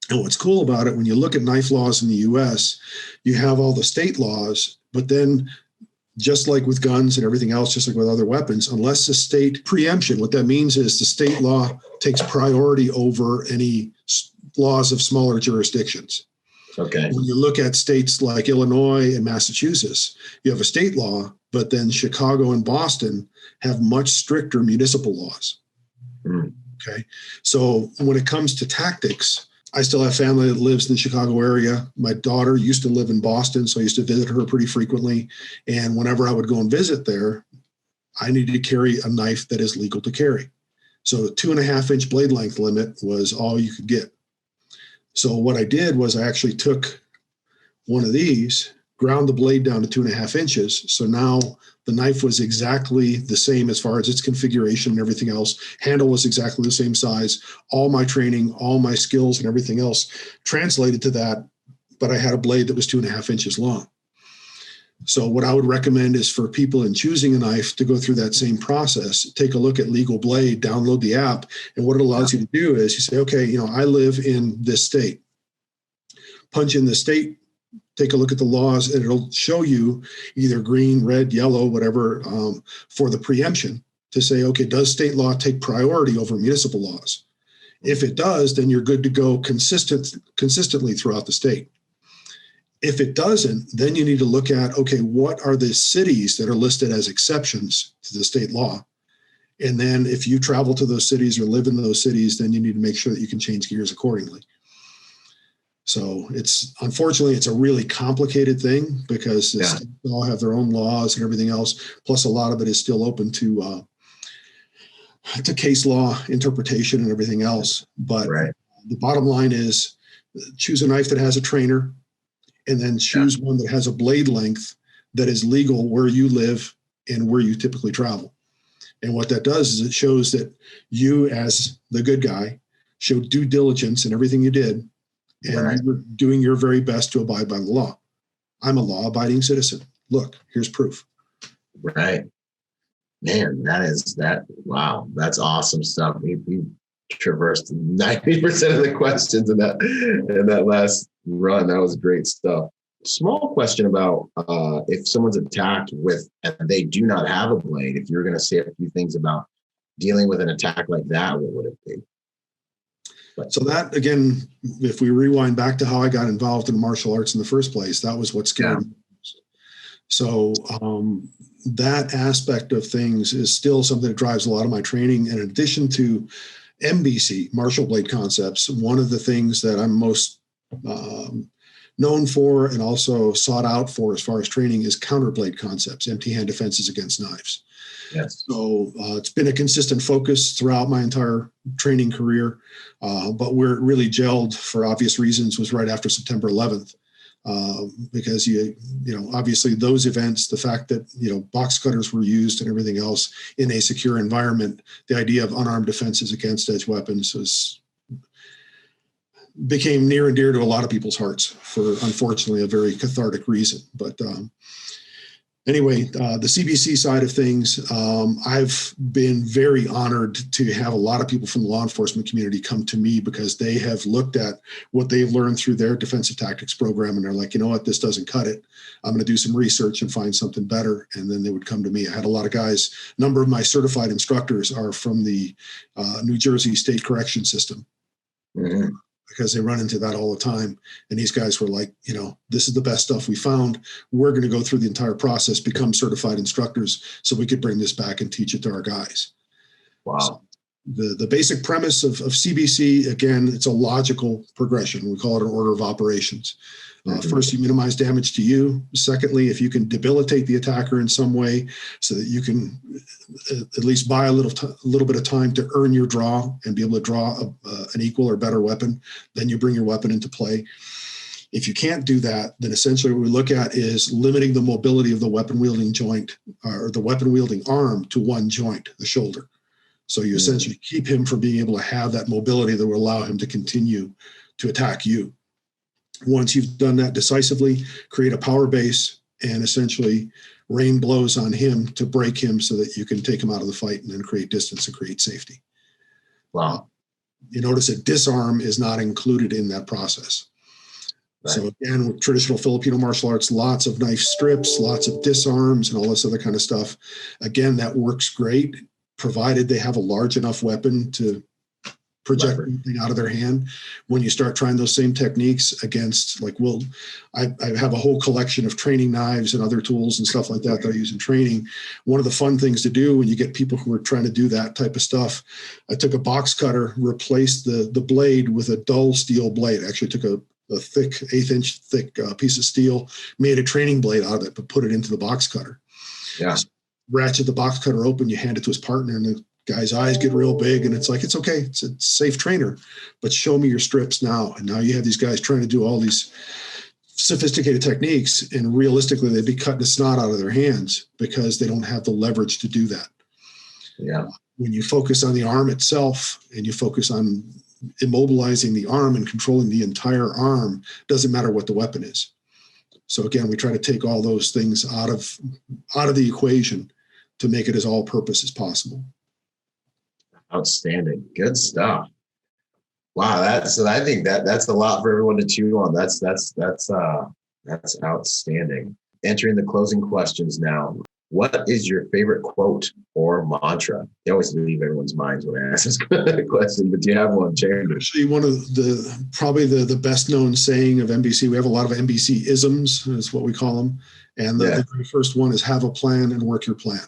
And what's cool about it, when you look at knife laws in the US, you have all the state laws, but then just like with guns and everything else, just like with other weapons, unless the state preemption, what that means is the state law takes priority over any laws of smaller jurisdictions. Okay. When you look at states like Illinois and Massachusetts, you have a state law, but then Chicago and Boston have much stricter municipal laws. Mm. Okay. So when it comes to tactics, I still have family that lives in the Chicago area. My daughter used to live in Boston, so I used to visit her pretty frequently. And whenever I would go and visit there, I needed to carry a knife that is legal to carry. So a 2.5-inch blade length limit was all you could get. So what I did was I actually took one of these, ground the blade down to 2.5 inches. So now the knife was exactly the same as far as its configuration and everything else. Handle was exactly the same size. All my training, all my skills and everything else translated to that, but I had a blade that was 2.5 inches long. So what I would recommend is for people in choosing a knife to go through that same process, take a look at Legal Blade, download the app. And what it allows you to do is you say, okay, I live in this state. Punch in the state, take a look at the laws, and it'll show you either green, red, yellow, whatever, for the preemption to say, okay, does state law take priority over municipal laws? If it does, then you're good to go consistently throughout the state. If it doesn't, then you need to look at, okay, what are the cities that are listed as exceptions to the state law? And then if you travel to those cities or live in those cities, then you need to make sure that you can change gears accordingly. So unfortunately, it's a really complicated thing because the states all have their own laws and everything else. Plus, a lot of it is still open to case law interpretation and everything else. But the bottom line is choose a knife that has a trainer, and then choose one that has a blade length that is legal where you live and where you typically travel. And what that does is it shows that you, as the good guy, showed due diligence in everything you did, and you were doing your very best to abide by the law. I'm a law-abiding citizen. Look, here's proof. Right. Man, wow, that's awesome stuff. We traversed 90% of the questions in that last run. That was great stuff. Small question about if someone's attacked and they do not have a blade, if you're going to say a few things about dealing with an attack like that, what would it be? So that, again, if we rewind back to how I got involved in martial arts in the first place, that was what scared me. So that aspect of things is still something that drives a lot of my training. In addition to MBC, martial blade concepts, one of the things that I'm most known for and also sought out for as far as training is counterblade concepts, empty hand defenses against knives. Yes. So it's been a consistent focus throughout my entire training career, but where it really gelled for obvious reasons was right after September 11th. Because obviously those events, the fact that box cutters were used and everything else in a secure environment, the idea of unarmed defenses against edge weapons became near and dear to a lot of people's hearts for, unfortunately, a very cathartic reason. But anyway, the CBC side of things, I've been very honored to have a lot of people from the law enforcement community come to me because they have looked at what they've learned through their defensive tactics program, and they're like, you know what, this doesn't cut it. I'm going to do some research and find something better. And then they would come to me. I had a lot of guys, a number of my certified instructors are from the New Jersey State Correction System. Mm-hmm. Because they run into that all the time. And these guys were like, this is the best stuff we found. We're going to go through the entire process, become certified instructors so we could bring this back and teach it to our guys. Wow. So the basic premise of CBC, again, it's a logical progression. We call it an order of operations. First, you minimize damage to you. Secondly, if you can debilitate the attacker in some way so that you can at least buy a little bit of time to earn your draw and be able to draw an equal or better weapon, then you bring your weapon into play. If you can't do that, then essentially what we look at is limiting the mobility of the weapon wielding joint or the weapon wielding arm to one joint, the shoulder. So you essentially keep him from being able to have that mobility that will allow him to continue to attack you. Once you've done that decisively, create a power base and essentially rain blows on him to break him so that you can take him out of the fight and then create distance and create safety. Wow. You notice that disarm is not included in that process. Right. So again, with traditional Filipino martial arts, lots of knife strips, lots of disarms and all this other kind of stuff. Again, that works great, provided they have a large enough weapon to project anything out of their hand. When you start trying those same techniques against, like, I have a whole collection of training knives and other tools and stuff like that that I use in training. One of the fun things to do when you get people who are trying to do that type of stuff, I took a box cutter, replaced the blade with a dull steel blade. I actually took a thick, 1/8-inch thick piece of steel, made a training blade out of it, but put it into the box cutter. Yeah. So ratchet the box cutter open, you hand it to his partner, and the guy's eyes get real big, and it's like, it's okay, it's a safe trainer, but show me your strips now. And now you have these guys trying to do all these sophisticated techniques, and realistically, they'd be cutting the snot out of their hands because they don't have the leverage to do that. Yeah. When you focus on the arm itself and you focus on immobilizing the arm and controlling the entire arm, doesn't matter what the weapon is. So again, we try to take all those things out of the equation to make it as all purpose as possible. Outstanding. Good stuff. Wow. I think that's a lot for everyone to chew on. That's outstanding. Entering the closing questions now. What is your favorite quote or mantra? They always leave everyone's minds when I ask this question, but do you have one, James? Actually, one of probably the best known saying of NBC, we have a lot of NBC isms, is what we call them. And the very first one is have a plan and work your plan.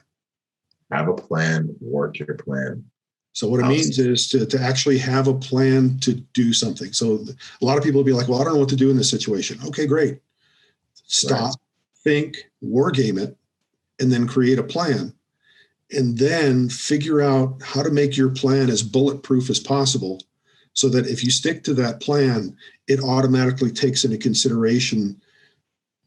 Have a plan, work your plan. So what it means is to actually have a plan to do something. So a lot of people will be like, well, I don't know what to do in this situation. Okay, great. Stop, think, war game it, and then create a plan. And then figure out how to make your plan as bulletproof as possible so that if you stick to that plan, it automatically takes into consideration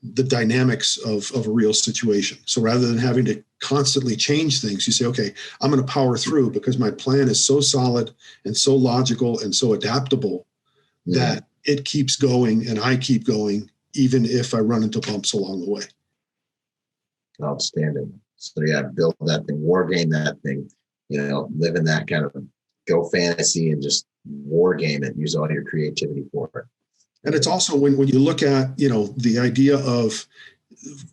the dynamics of a real situation. So rather than having to constantly change things, you say, okay, I'm going to power through because my plan is so solid and so logical and so adaptable that it keeps going and I keep going, even if I run into bumps along the way. Outstanding. So build that thing, war game that thing, live in that kind of go fantasy and just war game it, use all your creativity for it. And it's also when you look at, the idea of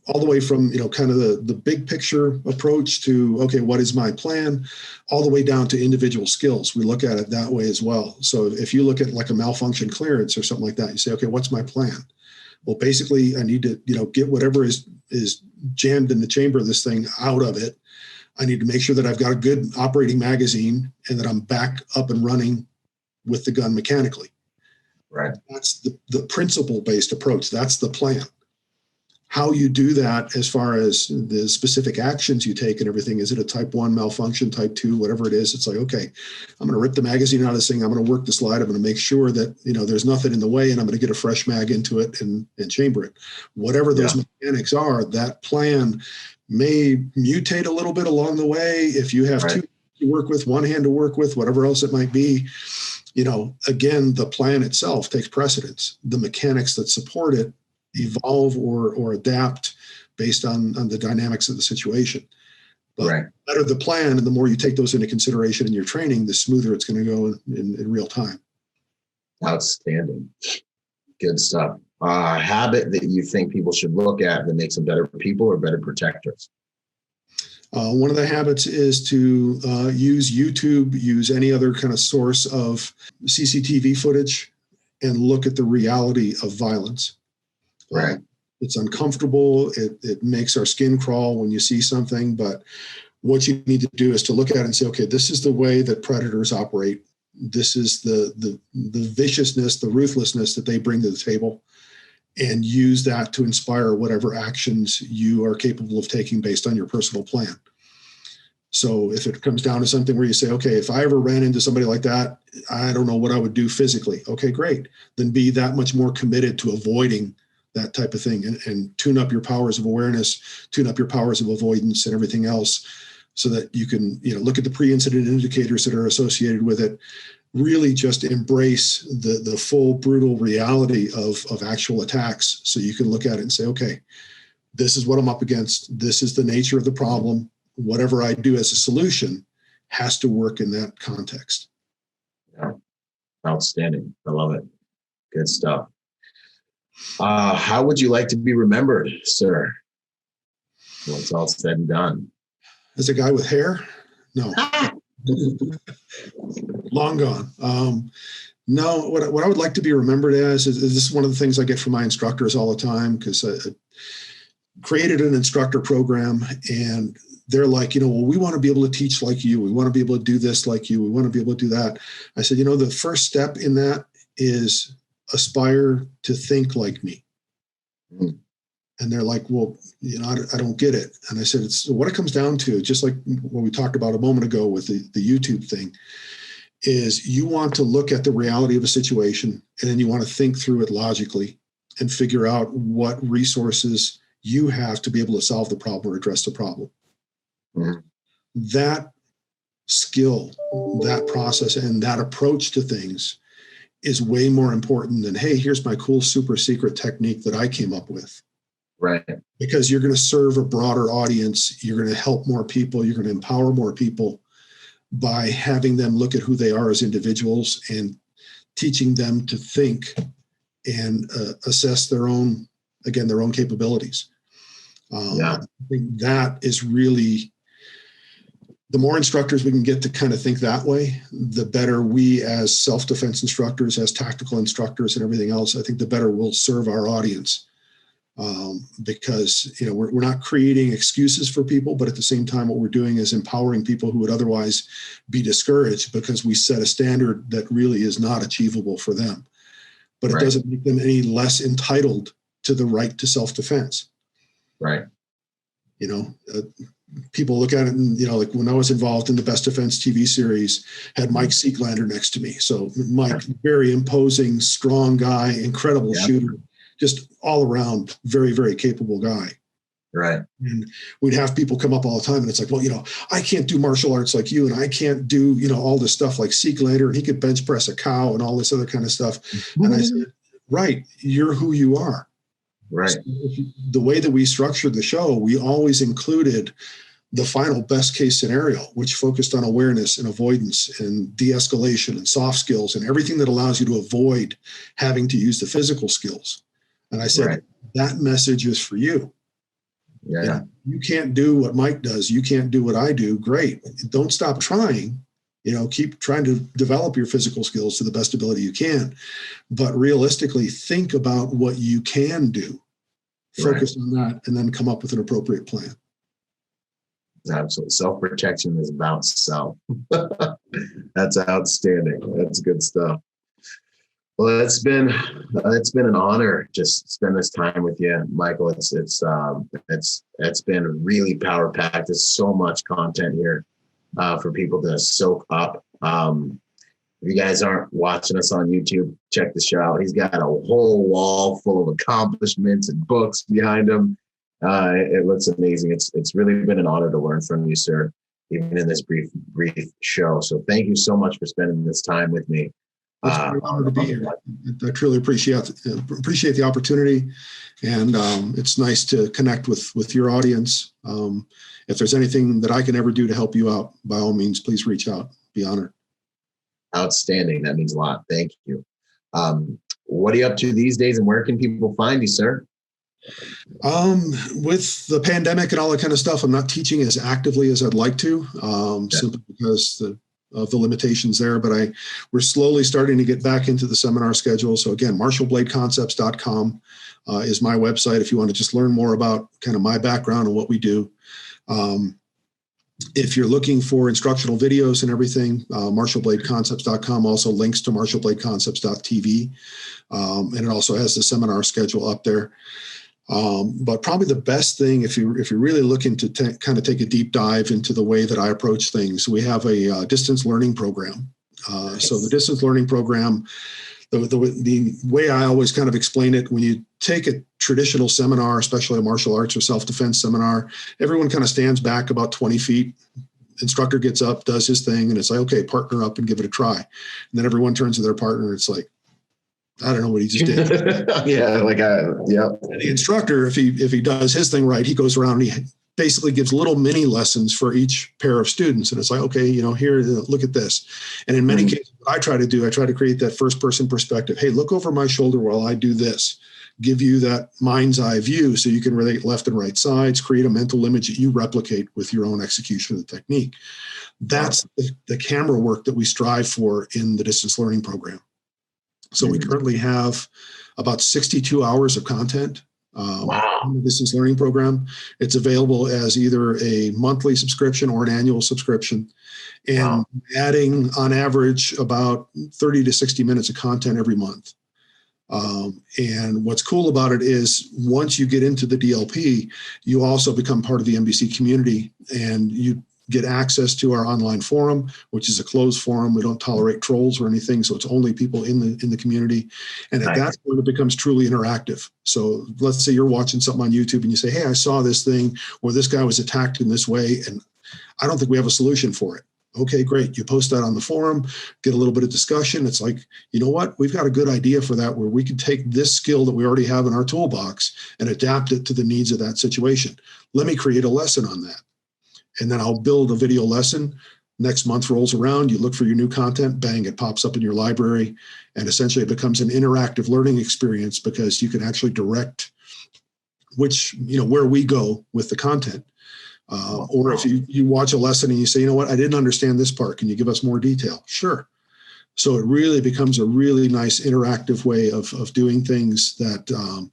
all the way from, kind of the big picture approach to, okay, what is my plan, all the way down to individual skills. We look at it that way as well. So if you look at like a malfunction clearance or something like that, you say, okay, what's my plan? Well, basically I need to, get whatever is jammed in the chamber of this thing out of it. I need to make sure that I've got a good operating magazine and that I'm back up and running with the gun mechanically. Right. That's the principle-based approach. That's the plan. How you do that as far as the specific actions you take and everything, is it a type 1 malfunction, type 2, whatever it is, it's like, okay, I'm going to rip the magazine out of this thing. I'm going to work the slide. I'm going to make sure that, there's nothing in the way, and I'm going to get a fresh mag into it and chamber it. Whatever those mechanics are, that plan may mutate a little bit along the way. If you have two to work with, one hand to work with, whatever else it might be, again, the plan itself takes precedence. The mechanics that support it evolve or adapt based on the dynamics of the situation. But the better the plan, and the more you take those into consideration in your training, the smoother it's going to go in real time. Outstanding. Good stuff. A habit that you think people should look at that makes them better people or better protectors? One of the habits is to use YouTube, use any other kind of source of CCTV footage, and look at the reality of violence. Right. It's uncomfortable. It makes our skin crawl when you see something. But what you need to do is to look at it and say, okay, this is the way that predators operate. This is the viciousness, the ruthlessness that they bring to the table, and use that to inspire whatever actions you are capable of taking based on your personal plan. So if it comes down to something where you say, okay, if I ever ran into somebody like that, I don't know what I would do physically. Okay, great. Then be that much more committed to avoiding that type of thing and tune up your powers of awareness, tune up your powers of avoidance and everything else so that you can, look at the pre-incident indicators that are associated with it, really just embrace the full brutal reality of actual attacks. So you can look at it and say, okay, this is what I'm up against. This is the nature of the problem. Whatever I do as a solution has to work in that context. Yeah. Outstanding. I love it. Good stuff. How would you like to be remembered, sir? When it's all said and done. As a guy with hair? No. Long gone. No, what I would like to be remembered as is this is one of the things I get from my instructors all the time, because I created an instructor program, and they're like, well, we want to be able to teach like you. We want to be able to do this like you. We want to be able to do that. I said, the first step in that is aspire to think like me. Mm. And they're like, well, I don't get it. And I said, it's what it comes down to, just like what we talked about a moment ago with the YouTube thing, is you want to look at the reality of a situation, and then you want to think through it logically and figure out what resources you have to be able to solve the problem or address the problem. Mm-hmm. That skill, that process, and that approach to things is way more important than, hey, here's my cool super secret technique that I came up with. Right. Because you're going to serve a broader audience. You're going to help more people. You're going to empower more people by having them look at who they are as individuals and teaching them to think and assess their own capabilities. I think that is really, the more instructors we can get to kind of think that way, the better we as self-defense instructors, as tactical instructors and everything else, I think the better we'll serve our audience. Because we're not creating excuses for people, but at the same time, what we're doing is empowering people who would otherwise be discouraged because we set a standard that really is not achievable for them. But it doesn't make them any less entitled to the right to self-defense. Right. People look at it and, like when I was involved in the Best Defense TV series, had Mike Seeklander next to me. So Mike, very imposing, strong guy, incredible shooter. Just all around very, very capable guy. Right. And we'd have people come up all the time and it's like, well, I can't do martial arts like you, and I can't do, all this stuff like Seeklander, and he could bench press a cow and all this other kind of stuff. Mm-hmm. And I said, right, you're who you are. Right. So the way that we structured the show, we always included the final best case scenario, which focused on awareness and avoidance and de-escalation and soft skills and everything that allows you to avoid having to use the physical skills. And I said, that message is for you. Yeah. You can't do what Mike does. You can't do what I do. Great. Don't stop trying. Keep trying to develop your physical skills to the best ability you can. But realistically, think about what you can do. Focus on that and then come up with an appropriate plan. Absolutely. Self-protection is about self. That's outstanding. That's good stuff. Well, it's been an honor just spend this time with you, Michael. It's been really power packed. There's so much content here for people to soak up. If you guys aren't watching us on YouTube, check the show out. He's got a whole wall full of accomplishments and books behind him. It looks amazing. It's really been an honor to learn from you, sir, even in this brief show. So thank you so much for spending this time with me. It's an honor to be here. I truly appreciate the opportunity, and it's nice to connect with your audience. If there's anything that I can ever do to help you out, by all means, please reach out. Be honored. Outstanding. That means a lot. Thank you. What are you up to these days, and where can people find you, sir? With the pandemic and all that kind of stuff, I'm not teaching as actively as I'd like to, simply because of the limitations there, but we're slowly starting to get back into the seminar schedule. So again, martialbladeconcepts.com is my website if you want to just learn more about kind of my background and what we do. If you're looking for instructional videos and everything, martialbladeconcepts.com also links to martialbladeconcepts.tv, and it also has the seminar schedule up there. But probably the best thing, if you're really looking to kind of take a deep dive into the way that I approach things, we have a distance learning program. So the distance learning program, the way I always kind of explain it, when you take a traditional seminar, especially a martial arts or self-defense seminar, everyone kind of stands back about 20 feet. Instructor gets up, does his thing, and it's like, okay, partner up and give it a try. And then everyone turns to their partner. It's like, I don't know what he just did. Yeah. And the instructor, if he does his thing right, he goes around and he basically gives little mini lessons for each pair of students. And it's like, okay, here, look at this. And in many cases, what I try to create that first person perspective. Hey, look over my shoulder while I do this. Give you that mind's eye view so you can relate left and right sides, create a mental image that you replicate with your own execution of the technique. That's the camera work that we strive for in the distance learning program. So we currently have about 62 hours of content in the distance learning program. It's available as either a monthly subscription or an annual subscription, and adding on average about 30 to 60 minutes of content every month. And what's cool about it is once you get into the DLP, you also become part of the MBC community, and you get access to our online forum, which is a closed forum. We don't tolerate trolls or anything, so it's only people in the community. And at that point, it becomes truly interactive. So let's say you're watching something on YouTube and you say, hey, I saw this thing, or this guy was attacked in this way, and I don't think we have a solution for it. Okay, great. You post that on the forum, get a little bit of discussion. It's like, you know what? We've got a good idea for that, where we can take this skill that we already have in our toolbox and adapt it to the needs of that situation. Let me create a lesson on that. And then I'll build a video lesson. Next month rolls around, you look for your new content, bang, it pops up in your library. And essentially it becomes an interactive learning experience, because you can actually direct where we go with the content. Or if you watch a lesson and you say, you know what, I didn't understand this part. Can you give us more detail? Sure. So it really becomes a really nice interactive way of doing things that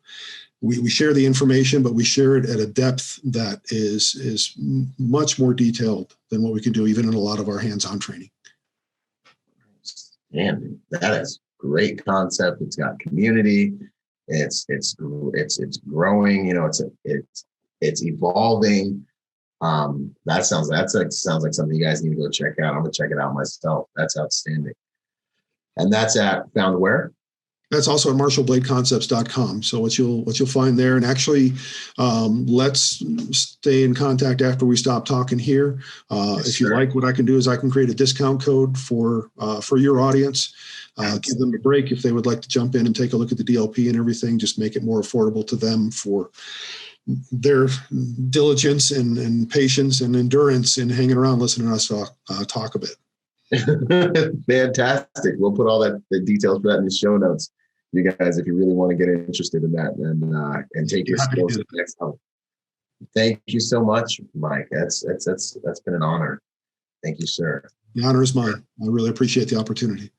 we share the information, but we share it at a depth that is much more detailed than what we can do even in a lot of our hands-on training. Man, that is great concept. It's got community. It's growing. It's evolving. That sounds like something you guys need to go check out. I'm gonna check it out myself. That's outstanding. And that's found where? That's also at martialbladeconcepts.com. So what you'll find there, and actually, let's stay in contact after we stop talking here. If you like, what I can do is I can create a discount code for your audience. Give them a break if they would like to jump in and take a look at the DLP and everything. Just make it more affordable to them for their diligence and patience and endurance in hanging around listening to us talk a bit. Fantastic. We'll put all the details for that in the show notes, you guys, if you really want to get interested in that and take your skills to the next level. Thank you so much, Mike. That's been an honor. Thank you, sir. The honor is mine. I really appreciate the opportunity.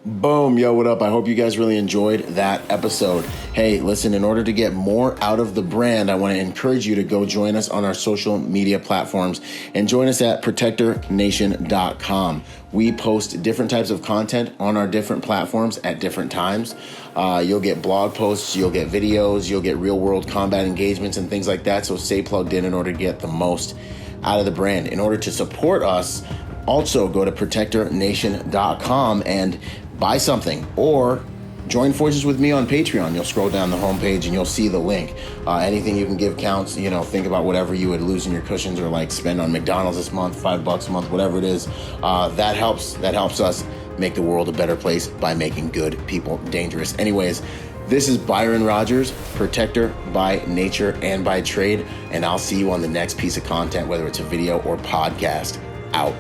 Boom. Yo, what up? I hope you guys really enjoyed that episode. Hey, listen, in order to get more out of the brand, I want to encourage you to go join us on our social media platforms and join us at protectornation.com. We post different types of content on our different platforms at different times. You'll get blog posts, you'll get videos, you'll get real world combat engagements and things like that. So stay plugged in order to get the most out of the brand. In order to support us, also go to protectornation.com and buy something, or join forces with me on Patreon. You'll scroll down the homepage and you'll see the link. Anything you can give counts. Think about whatever you would lose in your cushions or like spend on McDonald's this month, $5 a month, whatever it is. That helps us make the world a better place by making good people dangerous. Anyways, this is Byron Rodgers, protector by nature and by trade, and I'll see you on the next piece of content, whether it's a video or podcast. Out.